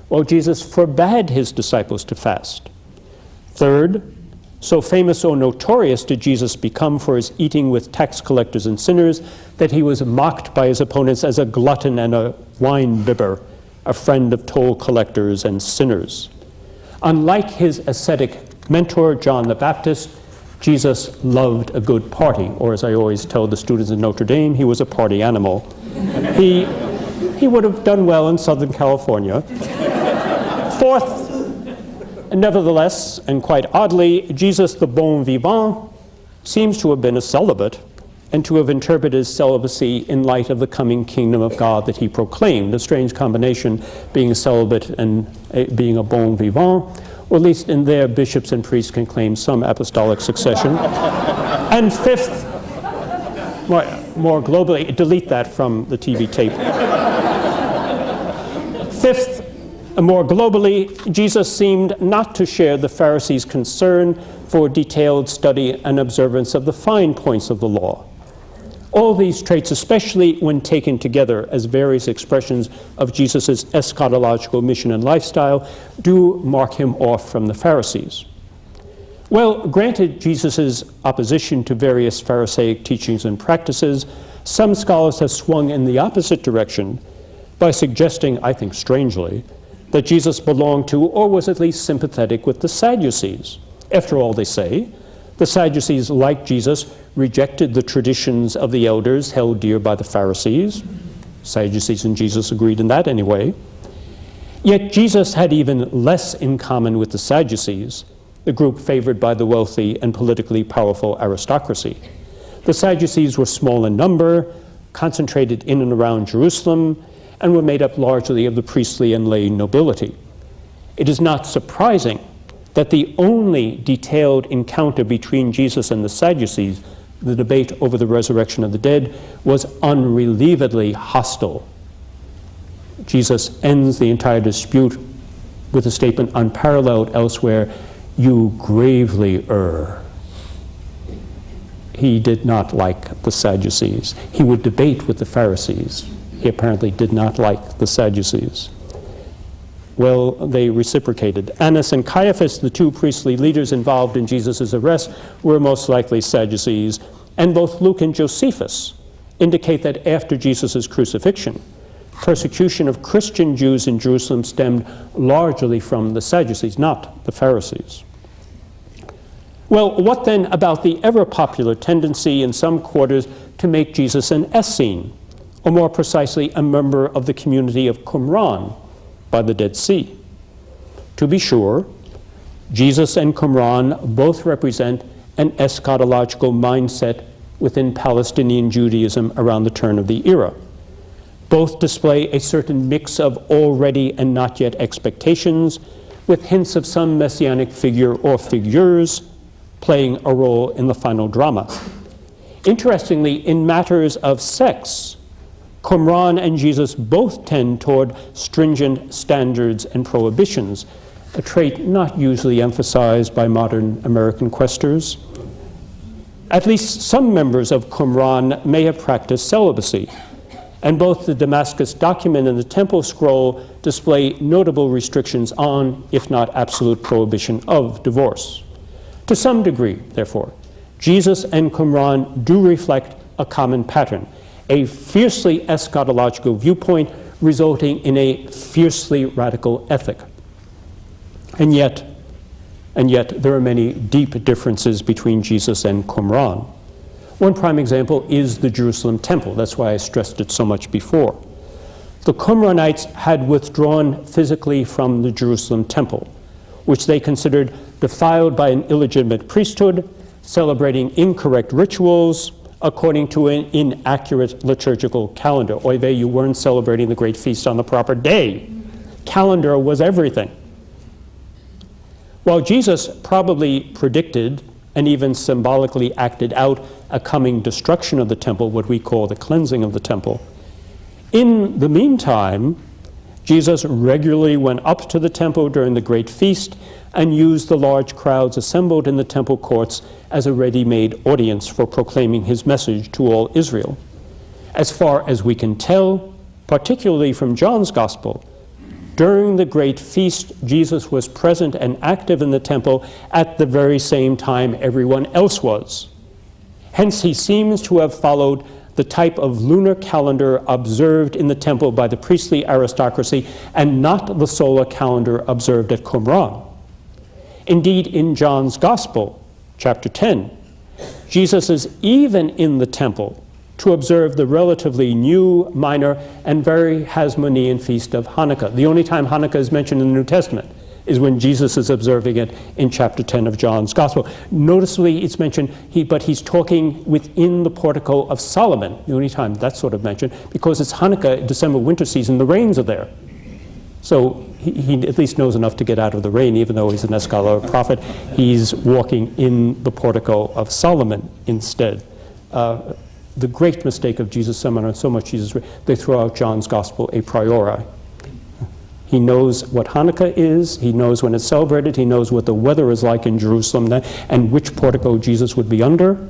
while Jesus forbade his disciples to fast. Third, so famous or notorious did Jesus become for his eating with tax collectors and sinners that he was mocked by his opponents as a glutton and a wine bibber, a friend of toll collectors and sinners. Unlike his ascetic mentor, John the Baptist, Jesus loved a good party, or as I always tell the students in Notre Dame, he was a party animal. He would have done well in Southern California. Fourth, nevertheless, and quite oddly, Jesus the bon vivant seems to have been a celibate and to have interpreted his celibacy in light of the coming kingdom of God that he proclaimed, a strange combination, being a celibate and being a bon vivant, or at least in there bishops and priests can claim some apostolic succession. And fifth, more globally, delete that from the TV tape. Fifth, more globally, Jesus seemed not to share the Pharisees' concern for detailed study and observance of the fine points of the law. All these traits, especially when taken together as various expressions of Jesus' eschatological mission and lifestyle, do mark him off from the Pharisees. Well, granted Jesus' opposition to various Pharisaic teachings and practices, some scholars have swung in the opposite direction by suggesting, I think strangely, that Jesus belonged to or was at least sympathetic with the Sadducees, After all, they say, the Sadducees, like Jesus, rejected the traditions of the elders held dear by the Pharisees. Sadducees and Jesus agreed in that anyway. Yet Jesus had even less in common with the Sadducees, the group favored by the wealthy and politically powerful aristocracy. The Sadducees were small in number, concentrated in and around Jerusalem, and were made up largely of the priestly and lay nobility. It is not surprising that the only detailed encounter between Jesus and the Sadducees, the debate over the resurrection of the dead, was unrelievedly hostile. Jesus ends the entire dispute with a statement unparalleled elsewhere, "You gravely err." He did not like the Sadducees. He would debate with the Pharisees. He apparently did not like the Sadducees. Well, they reciprocated. Annas and Caiaphas, the two priestly leaders involved in Jesus' arrest, were most likely Sadducees, and both Luke and Josephus indicate that after Jesus' crucifixion, persecution of Christian Jews in Jerusalem stemmed largely from the Sadducees, not the Pharisees. Well, what then about the ever-popular tendency in some quarters to make Jesus an Essene, or more precisely, a member of the community of Qumran by the Dead Sea? To be sure, Jesus and Qumran both represent an eschatological mindset within Palestinian Judaism around the turn of the era. Both display a certain mix of already and not yet expectations, with hints of some messianic figure or figures playing a role in the final drama. Interestingly, in matters of sex, Qumran and Jesus both tend toward stringent standards and prohibitions, a trait not usually emphasized by modern American questers. At least some members of Qumran may have practiced celibacy, and both the Damascus document and the Temple Scroll display notable restrictions on, if not absolute prohibition of, divorce. To some degree, therefore, Jesus and Qumran do reflect a common pattern, a fiercely eschatological viewpoint resulting in a fiercely radical ethic. And yet, there are many deep differences between Jesus and Qumran. One prime example is the Jerusalem temple. That's why I stressed it so much before. The Qumranites had withdrawn physically from the Jerusalem temple, which they considered defiled by an illegitimate priesthood, celebrating incorrect rituals according to an inaccurate liturgical calendar. Oy vey, you weren't celebrating the great feast on the proper day. Calendar was everything. While Jesus probably predicted and even symbolically acted out a coming destruction of the temple, what we call the cleansing of the temple, in the meantime, Jesus regularly went up to the temple during the great feast and used the large crowds assembled in the temple courts as a ready-made audience for proclaiming his message to all Israel. As far as we can tell, particularly from John's Gospel, during the great feast, Jesus was present and active in the temple at the very same time everyone else was. Hence, he seems to have followed the type of lunar calendar observed in the temple by the priestly aristocracy and not the solar calendar observed at Qumran. Indeed, in John's Gospel, chapter 10, Jesus is even in the temple to observe the relatively new, minor, and very Hasmonean feast of Hanukkah. The only time Hanukkah is mentioned in the New Testament is when Jesus is observing it in chapter 10 of John's Gospel. Noticeably, it's mentioned, but he's talking within the portico of Solomon, the only time that's sort of mentioned, because it's Hanukkah, December winter season, the rains are there. So he at least knows enough to get out of the rain, even though he's an eschatological prophet. He's walking in the portico of Solomon instead. The great mistake of Jesus' seminar, so much Jesus, they throw out John's Gospel a priori. He knows what Hanukkah is, he knows when it's celebrated, he knows what the weather is like in Jerusalem and which portico Jesus would be under,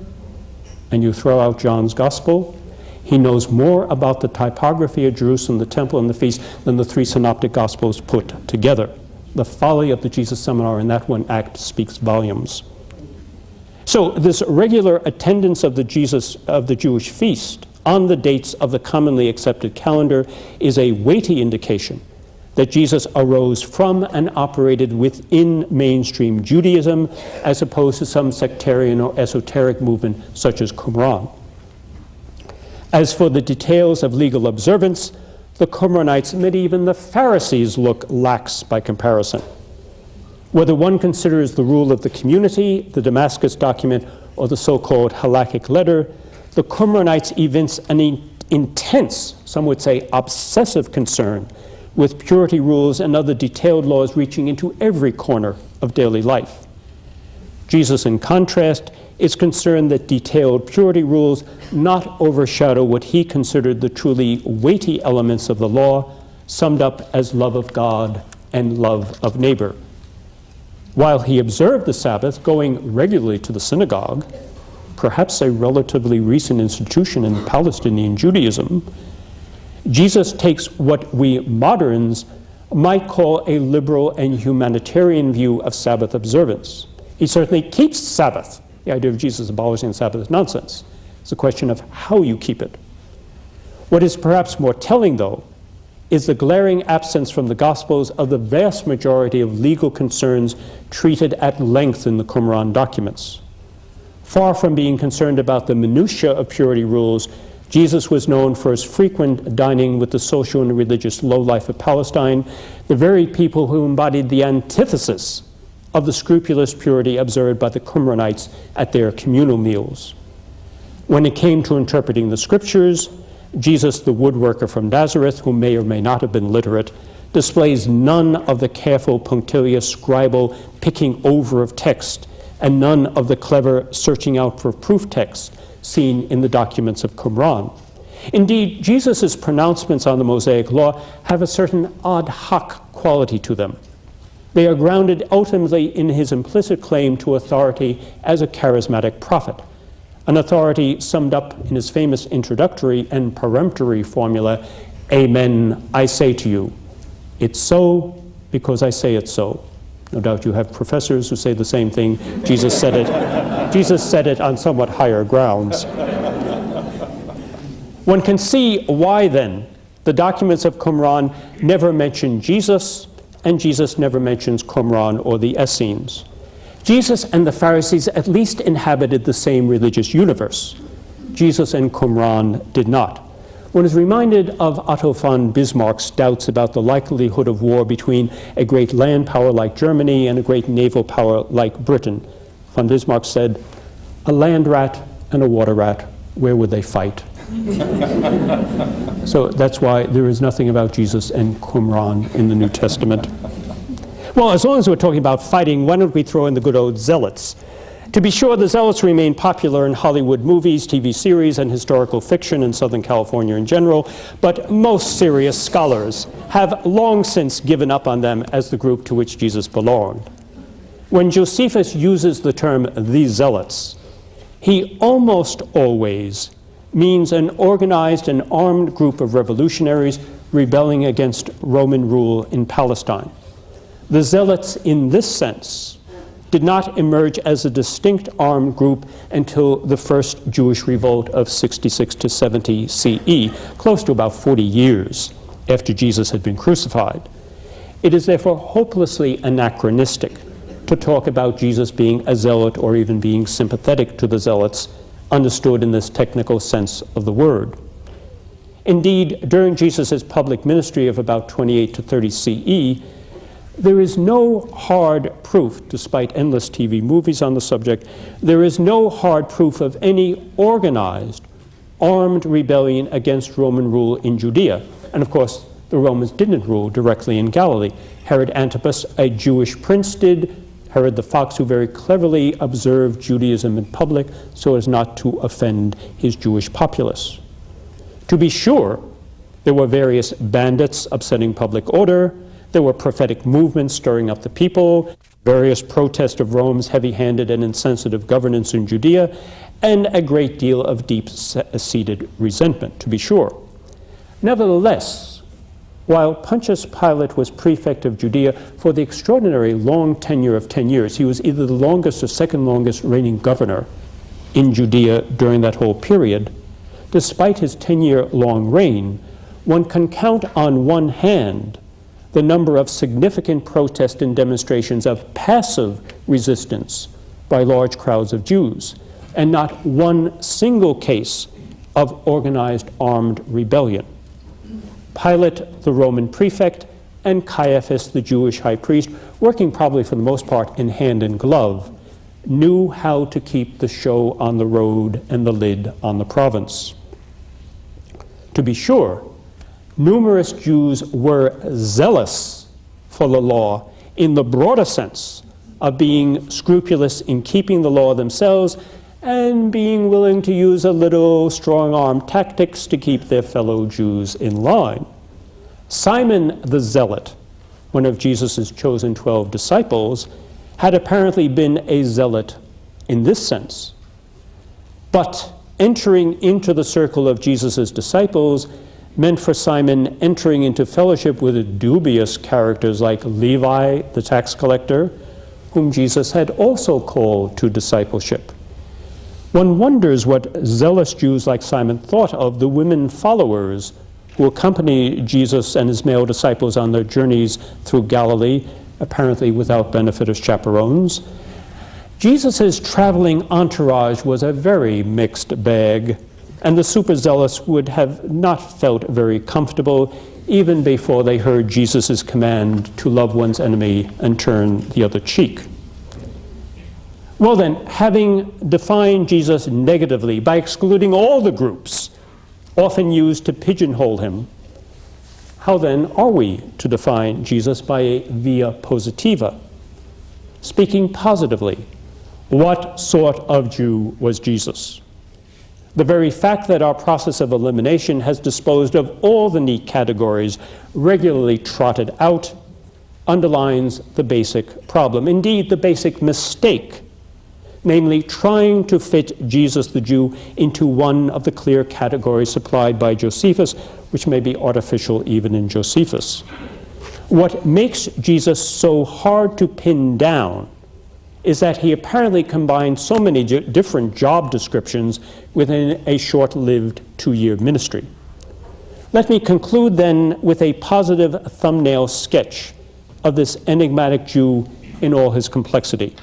and you throw out John's Gospel. He knows more about the typography of Jerusalem, the temple, and the feast than the three synoptic Gospels put together. The folly of the Jesus seminar in that one act speaks volumes. So this regular attendance of the Jewish feast on the dates of the commonly accepted calendar is a weighty indication that Jesus arose from and operated within mainstream Judaism as opposed to some sectarian or esoteric movement such as Qumran. As for the details of legal observance, the Qumranites and even the Pharisees look lax by comparison. Whether one considers the rule of the community, the Damascus document, or the so-called halakhic letter, the Qumranites evince an intense, some would say obsessive concern with purity rules and other detailed laws reaching into every corner of daily life. Jesus, in contrast, is concerned that detailed purity rules not overshadow what he considered the truly weighty elements of the law, summed up as love of God and love of neighbor. While he observed the Sabbath, going regularly to the synagogue, perhaps a relatively recent institution in Palestinian Judaism, Jesus takes what we moderns might call a liberal and humanitarian view of Sabbath observance. He certainly keeps Sabbath. The idea of Jesus abolishing the Sabbath is nonsense. It's a question of how you keep it. What is perhaps more telling, though, is the glaring absence from the Gospels of the vast majority of legal concerns treated at length in the Qumran documents. Far from being concerned about the minutiae of purity rules, Jesus was known for his frequent dining with the social and religious lowlife of Palestine, the very people who embodied the antithesis of the scrupulous purity observed by the Qumranites at their communal meals. When it came to interpreting the scriptures, Jesus, the woodworker from Nazareth, who may or may not have been literate, displays none of the careful, punctilious, scribal picking over of text, and none of the clever searching out for proof text seen in the documents of Qumran. Indeed, Jesus' pronouncements on the Mosaic Law have a certain ad hoc quality to them. They are grounded ultimately in his implicit claim to authority as a charismatic prophet, an authority summed up in his famous introductory and peremptory formula, "Amen, I say to you. It's so because I say it so." No doubt you have professors who say the same thing. Jesus said it on somewhat higher grounds. One can see why, then, the documents of Qumran never mention Jesus, and Jesus never mentions Qumran or the Essenes. Jesus and the Pharisees at least inhabited the same religious universe. Jesus and Qumran did not. One is reminded of Otto von Bismarck's doubts about the likelihood of war between a great land power like Germany and a great naval power like Britain. Von Bismarck said, "A land rat and a water rat, where would they fight?" So that's why there is nothing about Jesus and Qumran in the New Testament. Well, as long as we're talking about fighting, why don't we throw in the good old Zealots? To be sure, the Zealots remain popular in Hollywood movies, TV series, and historical fiction in Southern California in general, but most serious scholars have long since given up on them as the group to which Jesus belonged. When Josephus uses the term the Zealots, he almost always means an organized and armed group of revolutionaries rebelling against Roman rule in Palestine. The Zealots, in this sense, did not emerge as a distinct armed group until the first Jewish revolt of 66 to 70 CE, close to about 40 years after Jesus had been crucified. It is therefore hopelessly anachronistic to talk about Jesus being a zealot or even being sympathetic to the Zealots, understood in this technical sense of the word. Indeed, during Jesus' public ministry of about 28 to 30 CE, there is no hard proof, despite endless TV movies on the subject, there is no hard proof of any organized, armed rebellion against Roman rule in Judea. And of course, the Romans didn't rule directly in Galilee. Herod Antipas, a Jewish prince, did. Herod the Fox, who very cleverly observed Judaism in public so as not to offend his Jewish populace. To be sure, there were various bandits upsetting public order. There were prophetic movements stirring up the people, various protests of Rome's heavy-handed and insensitive governance in Judea, and a great deal of deep-seated resentment, to be sure. Nevertheless, while Pontius Pilate was prefect of Judea for the extraordinary long tenure of 10 years, he was either the longest or second longest reigning governor in Judea during that whole period. Despite his 10-year-long reign, one can count on one hand the number of significant protests and demonstrations of passive resistance by large crowds of Jews, and not one single case of organized armed rebellion. Pilate, the Roman prefect, and Caiaphas, the Jewish high priest, working probably for the most part in hand and glove, knew how to keep the show on the road and the lid on the province. To be sure, numerous Jews were zealous for the law in the broader sense of being scrupulous in keeping the law themselves and being willing to use a little strong-arm tactics to keep their fellow Jews in line. Simon the Zealot, one of Jesus' chosen 12 disciples, had apparently been a zealot in this sense. But entering into the circle of Jesus' disciples meant for Simon entering into fellowship with dubious characters like Levi, the tax collector, whom Jesus had also called to discipleship. One wonders what zealous Jews like Simon thought of the women followers who accompanied Jesus and his male disciples on their journeys through Galilee, apparently without benefit as chaperones. Jesus' traveling entourage was a very mixed bag, and the superzealous would have not felt very comfortable even before they heard Jesus' command to love one's enemy and turn the other cheek. Well then, having defined Jesus negatively by excluding all the groups often used to pigeonhole him, how then are we to define Jesus by a via positiva? Speaking positively, what sort of Jew was Jesus? The very fact that our process of elimination has disposed of all the neat categories regularly trotted out underlines the basic problem, indeed the basic mistake, namely trying to fit Jesus the Jew into one of the clear categories supplied by Josephus, which may be artificial even in Josephus. What makes Jesus so hard to pin down is that he apparently combined so many different job descriptions within a short-lived 2-year ministry. Let me conclude then with a positive thumbnail sketch of this enigmatic Jew in all his complexity.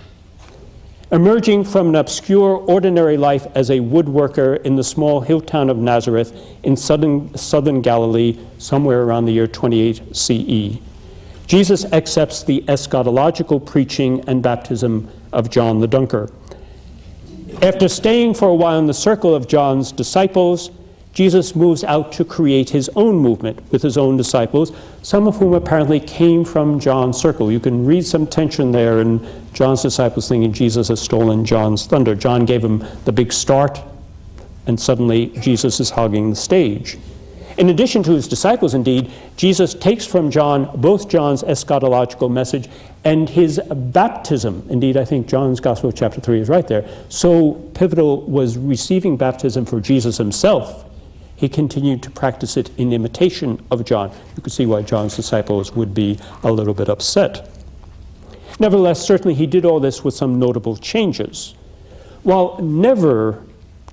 Emerging from an obscure, ordinary life as a woodworker in the small hill town of Nazareth in southern Galilee, somewhere around the year 28 CE, Jesus accepts the eschatological preaching and baptism of John the Dunker. After staying for a while in the circle of John's disciples, Jesus moves out to create his own movement with his own disciples, some of whom apparently came from John's circle. You can read some tension there in John's disciples thinking Jesus has stolen John's thunder. John gave him the big start, and suddenly Jesus is hogging the stage. In addition to his disciples, indeed, Jesus takes from John both John's eschatological message and his baptism. Indeed, I think John's Gospel, chapter 3, is right there. So pivotal was receiving baptism for Jesus himself. He continued to practice it in imitation of John. You can see why John's disciples would be a little bit upset. Nevertheless, certainly he did all this with some notable changes. While never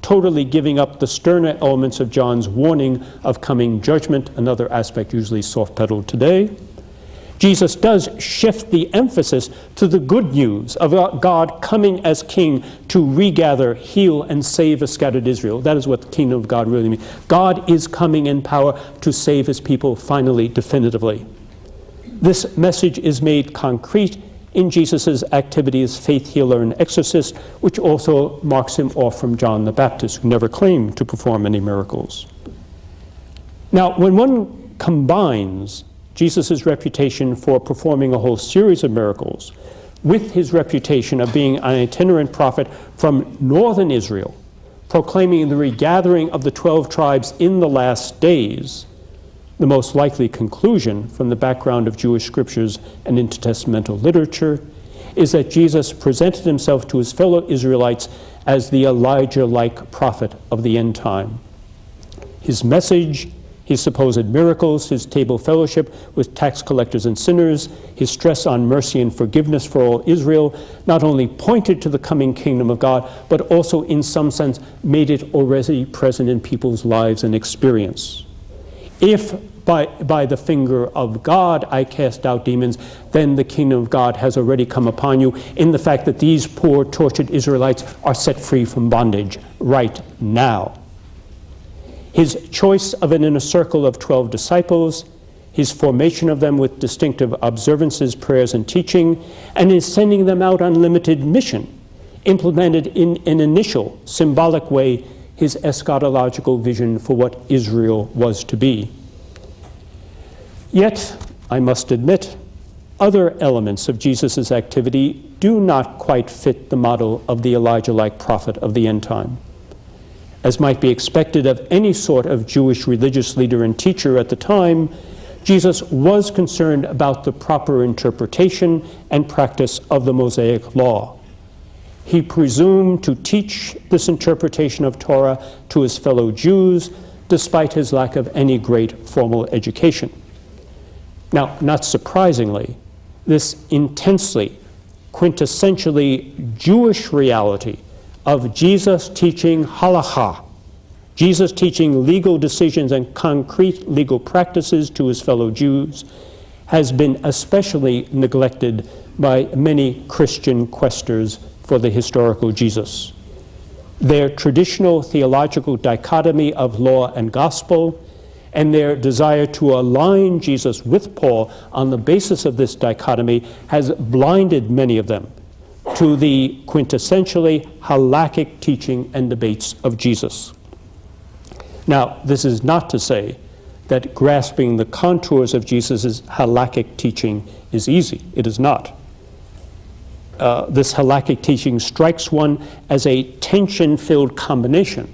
totally giving up the sterner elements of John's warning of coming judgment, another aspect usually soft-pedaled today, Jesus does shift the emphasis to the good news of God coming as king to regather, heal, and save a scattered Israel. That is what the kingdom of God really means. God is coming in power to save his people finally, definitively. This message is made concrete in Jesus' activity as faith healer and exorcist, which also marks him off from John the Baptist, who never claimed to perform any miracles. Now, when one combines Jesus' reputation for performing a whole series of miracles with his reputation of being an itinerant prophet from northern Israel, proclaiming the regathering of the 12 tribes in the last days, the most likely conclusion from the background of Jewish scriptures and intertestamental literature is that Jesus presented himself to his fellow Israelites as the Elijah-like prophet of the end time. His message, his supposed miracles, his table fellowship with tax collectors and sinners, his stress on mercy and forgiveness for all Israel, not only pointed to the coming kingdom of God, but also in some sense made it already present in people's lives and experience. If by the finger of God I cast out demons, then the kingdom of God has already come upon you, in the fact that these poor, tortured Israelites are set free from bondage right now. His choice of an inner circle of 12 disciples, his formation of them with distinctive observances, prayers, and teaching, and his sending them out on limited mission, implemented in an initial, symbolic way his eschatological vision for what Israel was to be. Yet, I must admit, other elements of Jesus' activity do not quite fit the model of the Elijah-like prophet of the end time. As might be expected of any sort of Jewish religious leader and teacher at the time, Jesus was concerned about the proper interpretation and practice of the Mosaic law. He presumed to teach this interpretation of Torah to his fellow Jews, despite his lack of any great formal education. Now, not surprisingly, this intensely, quintessentially Jewish reality of Jesus teaching halakha, Jesus teaching legal decisions and concrete legal practices to his fellow Jews, has been especially neglected by many Christian questers for the historical Jesus. Their traditional theological dichotomy of law and gospel, and their desire to align Jesus with Paul on the basis of this dichotomy, has blinded many of them to the quintessentially halakhic teaching and debates of Jesus. Now, this is not to say that grasping the contours of Jesus' halakhic teaching is easy. It is not. This halakhic teaching strikes one as a tension-filled combination.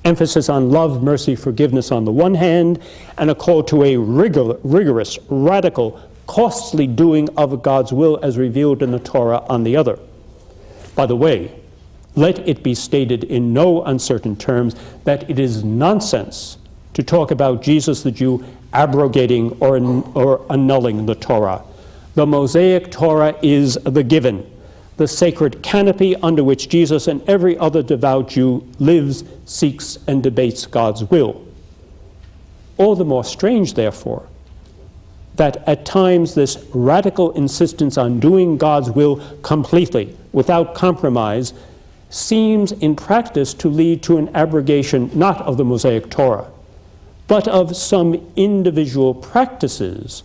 Emphasis on love, mercy, forgiveness on the one hand, and a call to a rigorous, radical, costly doing of God's will as revealed in the Torah on the other. By the way, let it be stated in no uncertain terms that it is nonsense to talk about Jesus the Jew abrogating or annulling the Torah. The Mosaic Torah is the given, the sacred canopy under which Jesus and every other devout Jew lives, seeks, and debates God's will. All the more strange, therefore, that at times this radical insistence on doing God's will completely, without compromise, seems in practice to lead to an abrogation not of the Mosaic Torah, but of some individual practices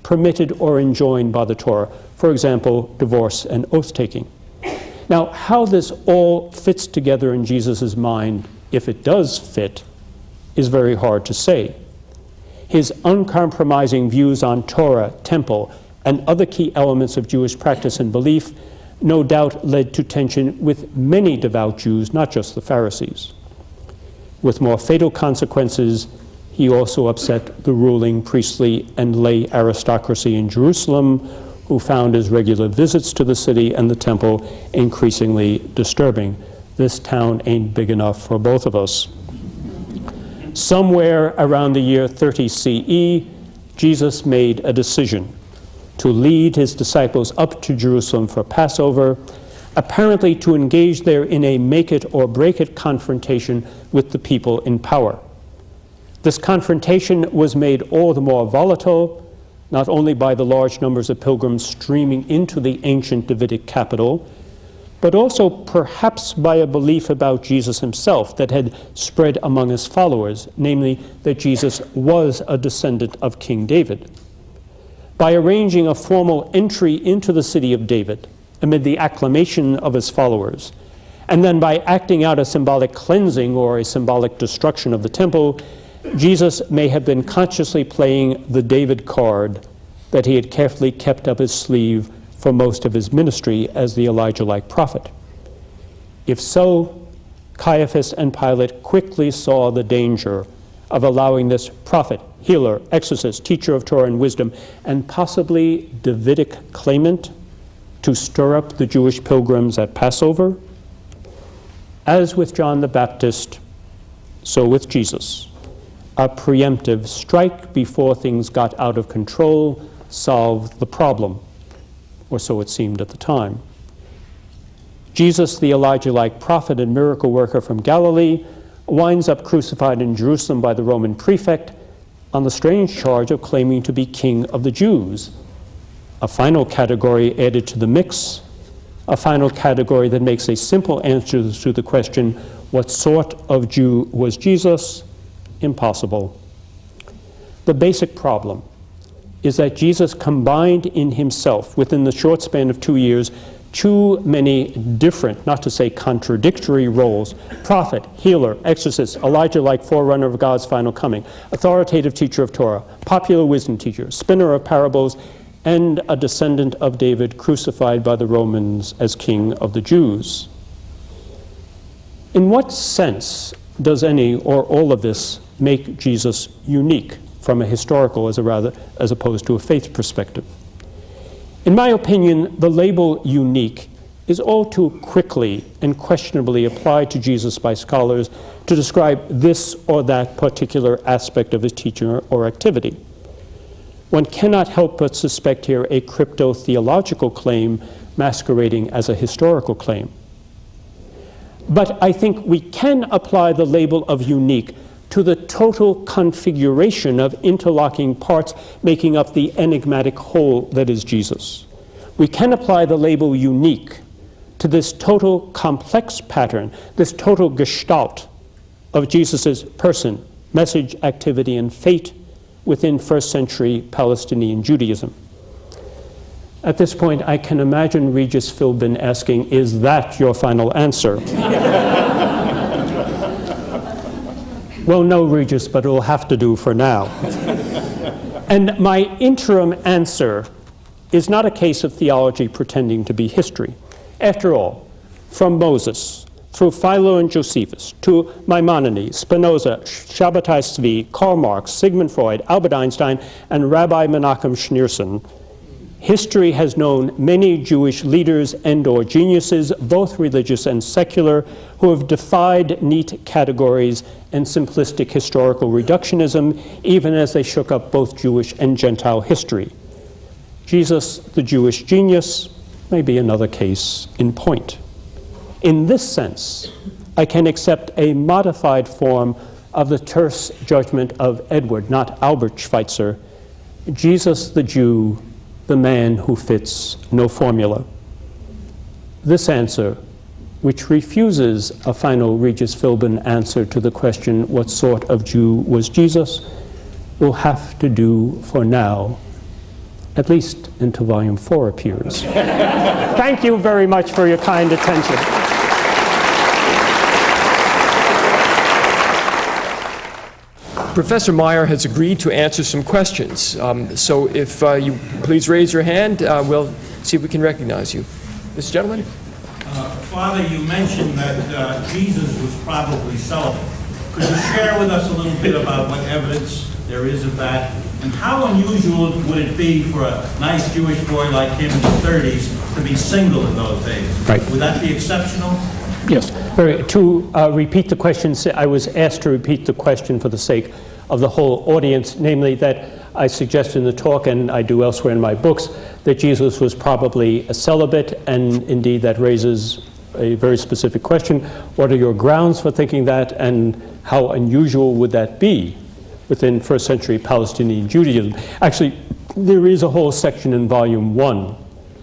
permitted or enjoined by the Torah, for example, divorce and oath-taking. Now, how this all fits together in Jesus' mind, if it does fit, is very hard to say. His uncompromising views on Torah, temple, and other key elements of Jewish practice and belief no doubt led to tension with many devout Jews, not just the Pharisees. With more fatal consequences, he also upset the ruling priestly and lay aristocracy in Jerusalem, who found his regular visits to the city and the temple increasingly disturbing. This town ain't big enough for both of us. Somewhere around the year 30 CE, Jesus made a decision to lead his disciples up to Jerusalem for Passover, apparently to engage there in a make-it-or-break-it confrontation with the people in power. This confrontation was made all the more volatile, not only by the large numbers of pilgrims streaming into the ancient Davidic capital, but also perhaps by a belief about Jesus himself that had spread among his followers, namely that Jesus was a descendant of King David. By arranging a formal entry into the city of David amid the acclamation of his followers, and then by acting out a symbolic cleansing or a symbolic destruction of the temple, Jesus may have been consciously playing the David card that he had carefully kept up his sleeve for most of his ministry as the Elijah-like prophet. If so, Caiaphas and Pilate quickly saw the danger of allowing this prophet, healer, exorcist, teacher of Torah and wisdom, and possibly Davidic claimant to stir up the Jewish pilgrims at Passover. As with John the Baptist, so with Jesus. A preemptive strike before things got out of control solved the problem, or so it seemed at the time. Jesus, the Elijah-like prophet and miracle worker from Galilee, winds up crucified in Jerusalem by the Roman prefect, on the strange charge of claiming to be king of the Jews. A final category added to the mix, a final category that makes a simple answer to the question, what sort of Jew was Jesus? Impossible. The basic problem is that Jesus combined in himself, within the short span of 2 years, too many different, not to say contradictory roles: prophet, healer, exorcist, Elijah-like forerunner of God's final coming, authoritative teacher of Torah, popular wisdom teacher, spinner of parables, and a descendant of David crucified by the Romans as king of the Jews. In what sense does any or all of this make Jesus unique from a historical as opposed to a faith perspective? In my opinion, the label unique is all too quickly and questionably applied to Jesus by scholars to describe this or that particular aspect of his teaching or activity. One cannot help but suspect here a crypto-theological claim masquerading as a historical claim. But I think we can apply the label of unique to the total configuration of interlocking parts making up the enigmatic whole that is Jesus. We can apply the label unique to this total complex pattern, this total gestalt of Jesus' person, message, activity, and fate within first century Palestinian Judaism. At this point, I can imagine Regis Philbin asking, is that your final answer? Well, no, Regis, but it'll have to do for now. And my interim answer is not a case of theology pretending to be history. After all, from Moses, through Philo and Josephus, to Maimonides, Spinoza, Shabbatai Tzvi, Karl Marx, Sigmund Freud, Albert Einstein, and Rabbi Menachem Schneerson, history has known many Jewish leaders and/or geniuses, both religious and secular, who have defied neat categories and simplistic historical reductionism, even as they shook up both Jewish and Gentile history. Jesus, the Jewish genius, may be another case in point. In this sense, I can accept a modified form of the terse judgment of Edward, not Albert Schweitzer: Jesus, the Jew, the man who fits no formula. This answer, which refuses a final Regis Philbin answer to the question, what sort of Jew was Jesus, will have to do for now, at least until Volume 4 appears. Thank you very much for your kind attention. Professor Meier has agreed to answer some questions. So if you please raise your hand, we'll see if we can recognize you. This gentleman? Father, you mentioned that Jesus was probably celibate. Could you share with us a little bit about what evidence there is of that? And how unusual would it be for a nice Jewish boy like him in his 30s to be single in those days? Right. Would that be exceptional? Yes. To repeat the question, I was asked to repeat the question for the sake of the whole audience, namely that I suggest in the talk, and I do elsewhere in my books, that Jesus was probably a celibate, and indeed that raises a very specific question. What are your grounds for thinking that, and how unusual would that be within first century Palestinian Judaism? Actually, there is a whole section in Volume 1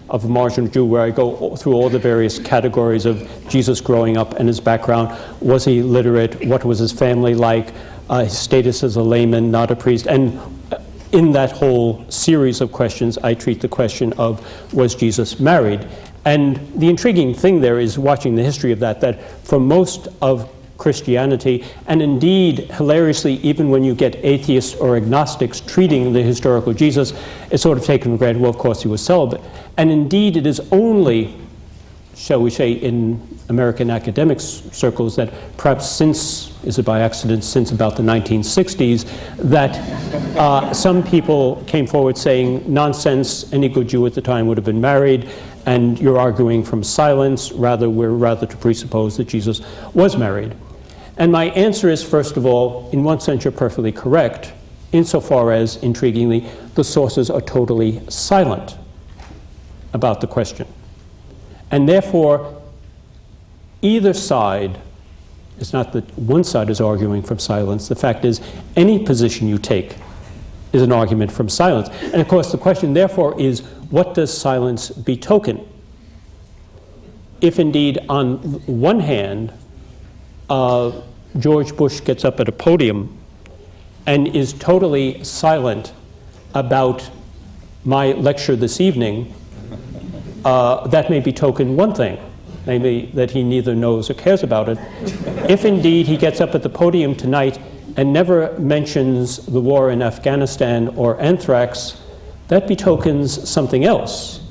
of Marginal Jew where I go through all the various categories of Jesus growing up and his background. Was he literate? What was his family like? His status as a layman, not a priest. And in that whole series of questions, I treat the question of, was Jesus married? And the intriguing thing there is, watching the history of that for most of Christianity, and indeed, hilariously, even when you get atheists or agnostics treating the historical Jesus, it's sort of taken for granted, well, of course he was celibate. And indeed, it is only, shall we say, in American academic circles that perhaps since, is it by accident, since about the 1960s, that some people came forward saying, nonsense, any good Jew at the time would have been married, and you're arguing from silence, we're rather to presuppose that Jesus was married. And my answer is, first of all, in one sense you're perfectly correct, insofar as, intriguingly, the sources are totally silent about the question. And therefore, either side, it's not that one side is arguing from silence, the fact is, any position you take is an argument from silence. And of course, the question therefore is, what does silence betoken? If indeed, on one hand, George Bush gets up at a podium and is totally silent about my lecture this evening, that may betoken one thing, namely that he neither knows or cares about it. If indeed he gets up at the podium tonight and never mentions the war in Afghanistan or anthrax, that betokens something else.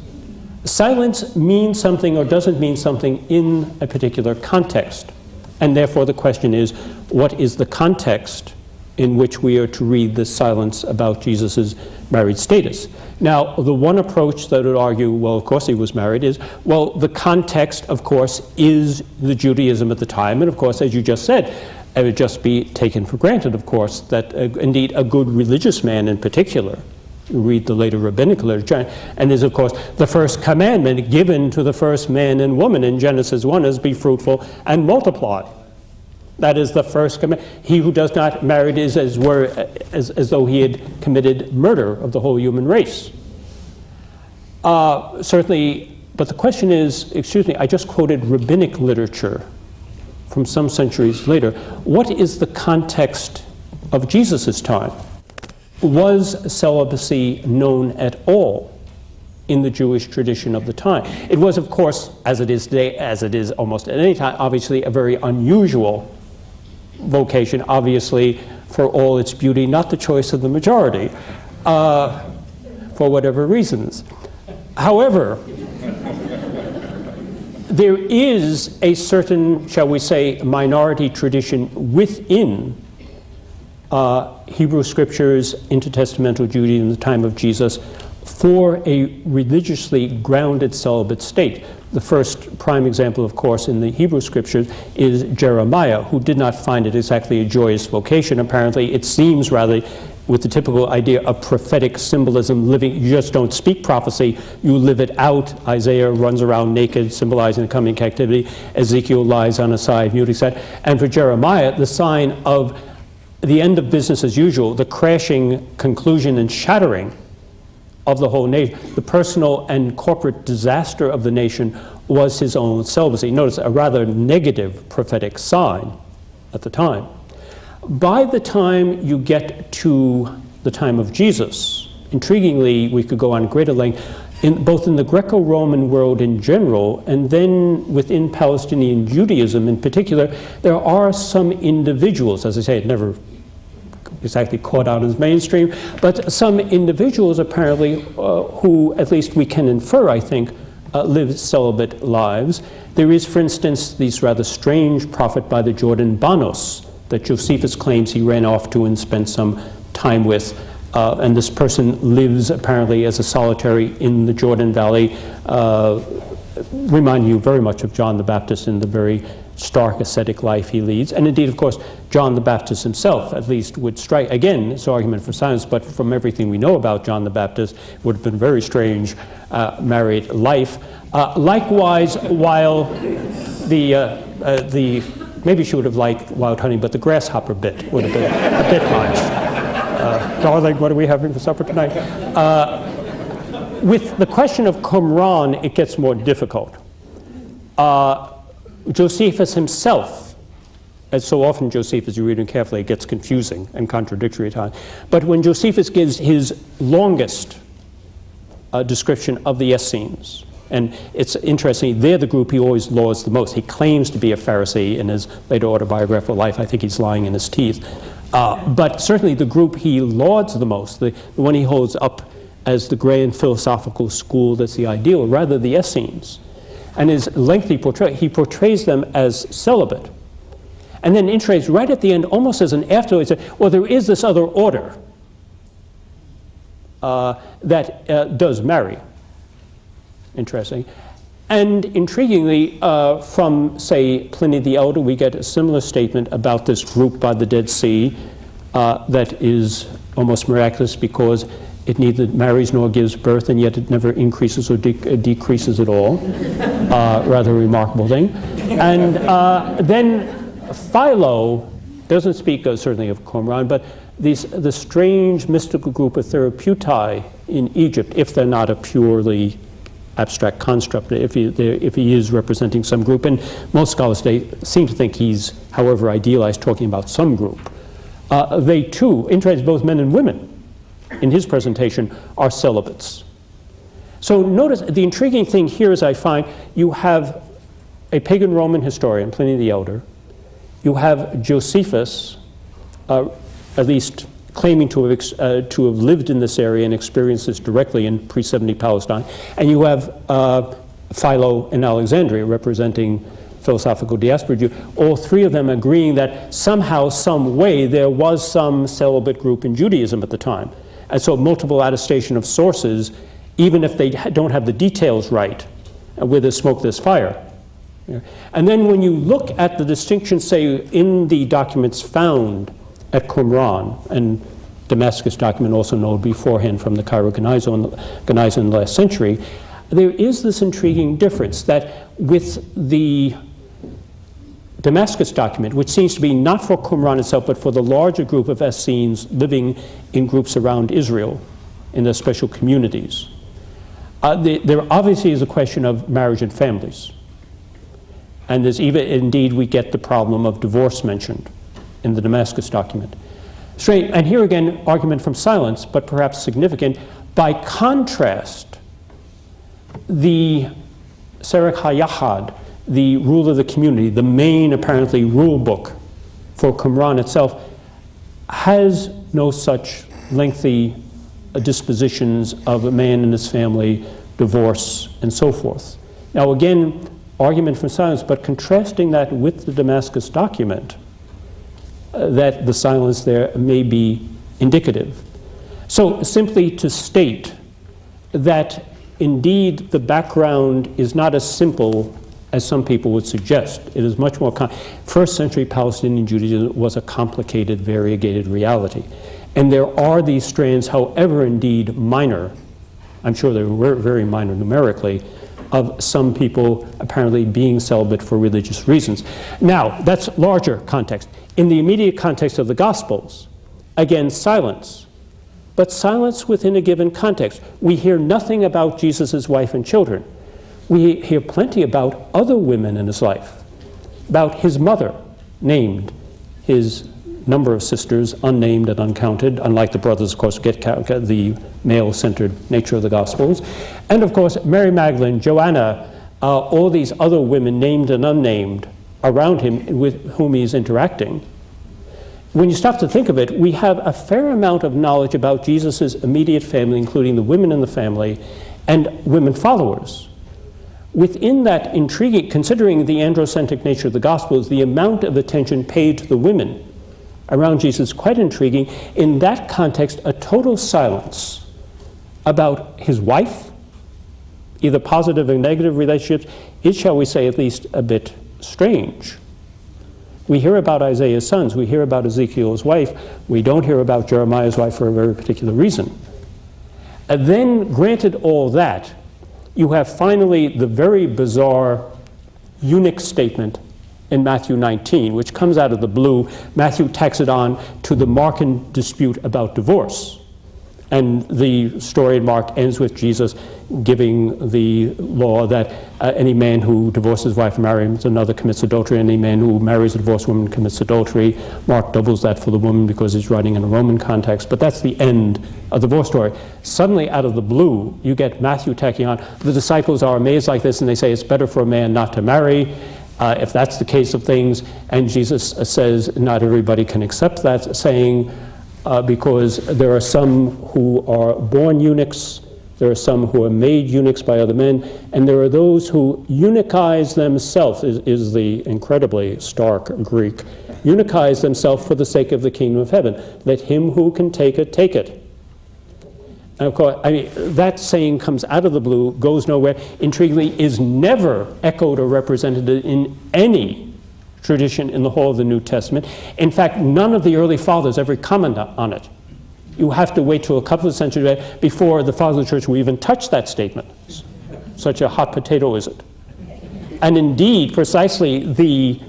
Silence means something or doesn't mean something in a particular context. And therefore the question is, what is the context in which we are to read the silence about Jesus' married status? Now, the one approach that would argue, well, of course he was married, is, well, the context, of course, is the Judaism at the time. And of course, as you just said, it would just be taken for granted, of course, that indeed a good religious man in particular, read the later rabbinical literature, and is, of course, the first commandment given to the first man and woman in Genesis 1 is be fruitful and multiply. That is the first command. He who does not marry is as though he had committed murder of the whole human race. Certainly, but the question is, excuse me, I just quoted rabbinic literature from some centuries later. What is the context of Jesus' time? Was celibacy known at all in the Jewish tradition of the time? It was, of course, as it is today, as it is almost at any time, obviously a very unusual vocation, obviously, for all its beauty, not the choice of the majority, for whatever reasons. However, there is a certain, shall we say, minority tradition within Hebrew Scriptures, intertestamental Judaism in the time of Jesus, for a religiously grounded celibate state. The first prime example, of course, in the Hebrew Scriptures is Jeremiah, who did not find it exactly a joyous vocation. Apparently, it seems rather with the typical idea of prophetic symbolism, living, you just don't speak prophecy, you live it out. Isaiah runs around naked, symbolizing the coming captivity. Ezekiel lies on a side, mute, etc. And for Jeremiah, the sign of the end of business as usual, the crashing conclusion and shattering of the whole nation, the personal and corporate disaster of the nation was his own celibacy. Notice a rather negative prophetic sign at the time. By the time you get to the time of Jesus, intriguingly, we could go on greater length, both in the Greco-Roman world in general, and then within Palestinian Judaism in particular, there are some individuals, as I say, it never exactly caught out as mainstream, but some individuals apparently who, at least we can infer, I think, live celibate lives. There is, for instance, this rather strange prophet by the Jordan, Banos, that Josephus claims he ran off to and spent some time with. And this person lives apparently as a solitary in the Jordan Valley, reminding you very much of John the Baptist in the very stark ascetic life he leads. And indeed, of course, John the Baptist himself at least would strike, again, it's an argument for silence, but from everything we know about John the Baptist, it would have been a very strange married life. Likewise, while maybe she would have liked wild honey, but the grasshopper bit would have been a bit much. Darling, what are we having for supper tonight? With the question of Qumran, it gets more difficult. Josephus himself, as so often Josephus, you read him carefully, it gets confusing and contradictory at times. But when Josephus gives his longest description of the Essenes, and it's interesting, they're the group he always lauds the most. He claims to be a Pharisee in his later autobiographical life. I think he's lying in his teeth. But certainly the group he lauds the most, the one he holds up as the grand philosophical school that's the ideal, rather the Essenes. And his lengthy portrait, he portrays them as celibate. And then interesting, right at the end, almost as an afterthought, he said, well, there is this other order that does marry. Interesting. And intriguingly, from, say, Pliny the Elder, we get a similar statement about this group by the Dead Sea that is almost miraculous because it neither marries nor gives birth, and yet it never increases or decreases at all. Rather remarkable thing. And then Philo doesn't speak certainly of Qumran, but the strange mystical group of Therapeutae in Egypt, if they're not a purely abstract construct, if he is representing some group. And most scholars today seem to think he's, however idealized, talking about some group. They too, interested both men and women in his presentation, are celibates. So notice the intriguing thing here is I find you have a pagan Roman historian, Pliny the Elder. You have Josephus, at least claiming to have lived in this area and experienced this directly in pre-70 Palestine. And you have Philo in Alexandria representing philosophical diaspora Jew, all three of them agreeing that somehow, some way, there was some celibate group in Judaism at the time. And so multiple attestation of sources, even if they don't have the details right, where there's smoke, there's fire. And then when you look at the distinction, say, in the documents found at Qumran, and Damascus document also known beforehand from the Cairo Geniza in the last century, there is this intriguing difference that with the Damascus document, which seems to be not for Qumran itself, but for the larger group of Essenes living in groups around Israel, in their special communities, there obviously is a question of marriage and families. And there's even, indeed, we get the problem of divorce mentioned in the Damascus document. Straight, and here again, argument from silence, but perhaps significant. By contrast, the Serach HaYachad, the rule of the community, the main, apparently, rule book for Qumran itself, has no such lengthy dispositions of a man and his family, divorce, and so forth. Now again, argument from silence, but contrasting that with the Damascus document, that the silence there may be indicative. So simply to state that indeed the background is not as simple as some people would suggest. It is much more first century Palestinian Judaism was a complicated, variegated reality. And there are these strands, however indeed minor, I'm sure they were very minor numerically, of some people apparently being celibate for religious reasons. Now, that's larger context. In the immediate context of the Gospels, again, silence. But silence within a given context. We hear nothing about Jesus' wife and children. We hear plenty about other women in his life, about his mother, named, his number of sisters, unnamed and uncounted, unlike the brothers, of course, get the male-centered nature of the Gospels. And of course, Mary Magdalene, Joanna, all these other women, named and unnamed, around him with whom he's interacting. When you stop to think of it, we have a fair amount of knowledge about Jesus' immediate family, including the women in the family and women followers. Within that intriguing, considering the androcentric nature of the Gospels, the amount of attention paid to the women around Jesus is quite intriguing. In that context, a total silence about his wife, either positive or negative relationships, is, shall we say, at least a bit strange. We hear about Isaiah's sons, we hear about Ezekiel's wife, we don't hear about Jeremiah's wife for a very particular reason. And then, granted all that, you have finally the very bizarre eunuch statement in Matthew 19, which comes out of the blue. Matthew tacks it on to the Markan dispute about divorce. And the story in Mark ends with Jesus giving the law that any man who divorces his wife and marries another commits adultery, any man who marries a divorced woman commits adultery. Mark doubles that for the woman because he's writing in a Roman context, but that's the end of the divorce story. Suddenly, out of the blue, you get Matthew tacking on. The disciples are amazed like this, and they say it's better for a man not to marry. If that's the case of things, and Jesus says not everybody can accept that saying, because there are some who are born eunuchs, there are some who are made eunuchs by other men, and there are those who eunuchize themselves, is the incredibly stark Greek, eunuchize themselves for the sake of the kingdom of heaven. Let him who can take it, take it. And of course, I mean, that saying comes out of the blue, goes nowhere, intriguingly is never echoed or represented in any tradition in the whole of the New Testament. In fact, none of the early fathers ever comment on it. You have to wait till a couple of centuries before the fathers of the church will even touch that statement. Such a hot potato is it. And indeed, precisely the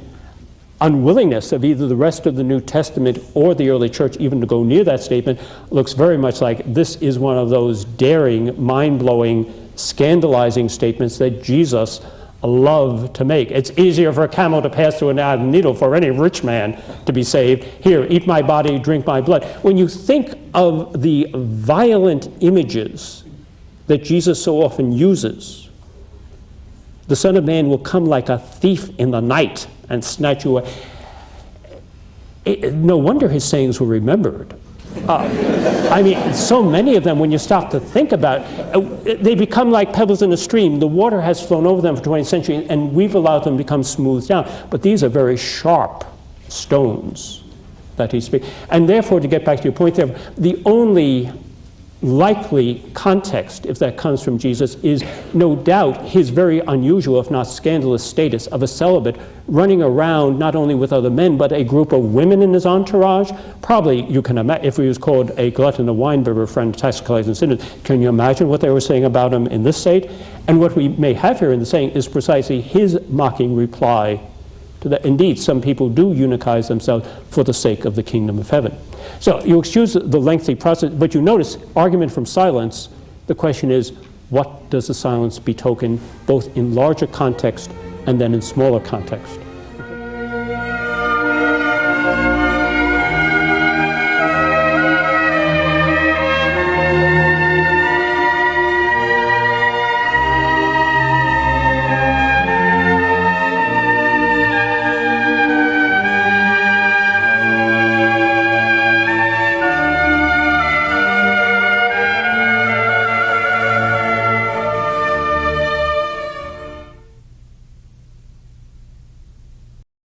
unwillingness of either the rest of the New Testament or the early church even to go near that statement looks very much like this is one of those daring, mind-blowing, scandalizing statements that Jesus loved to make. It's easier for a camel to pass through an eye of a needle for any rich man to be saved. Here, eat my body, drink my blood. When you think of the violent images that Jesus so often uses, the Son of Man will come like a thief in the night and snatch you away. No wonder his sayings were remembered. I mean, so many of them, when you stop to think about it, they become like pebbles in a stream. The water has flown over them for 20th century, and we've allowed them to become smoothed down. But these are very sharp stones that he speaks. And therefore, to get back to your point there, the only likely context, if that comes from Jesus, is no doubt his very unusual, if not scandalous, status of a celibate running around not only with other men, but a group of women in his entourage. Probably, you can imagine, if he was called a glutton, a winebibber, friend of tax collectors and sinners, can you imagine what they were saying about him in this state? And what we may have here in the saying is precisely his mocking reply to that. Indeed, some people do eunuchize themselves for the sake of the kingdom of heaven. So you excuse the lengthy process, but you notice argument from silence. The question is, what does the silence betoken, both in larger context and then in smaller context?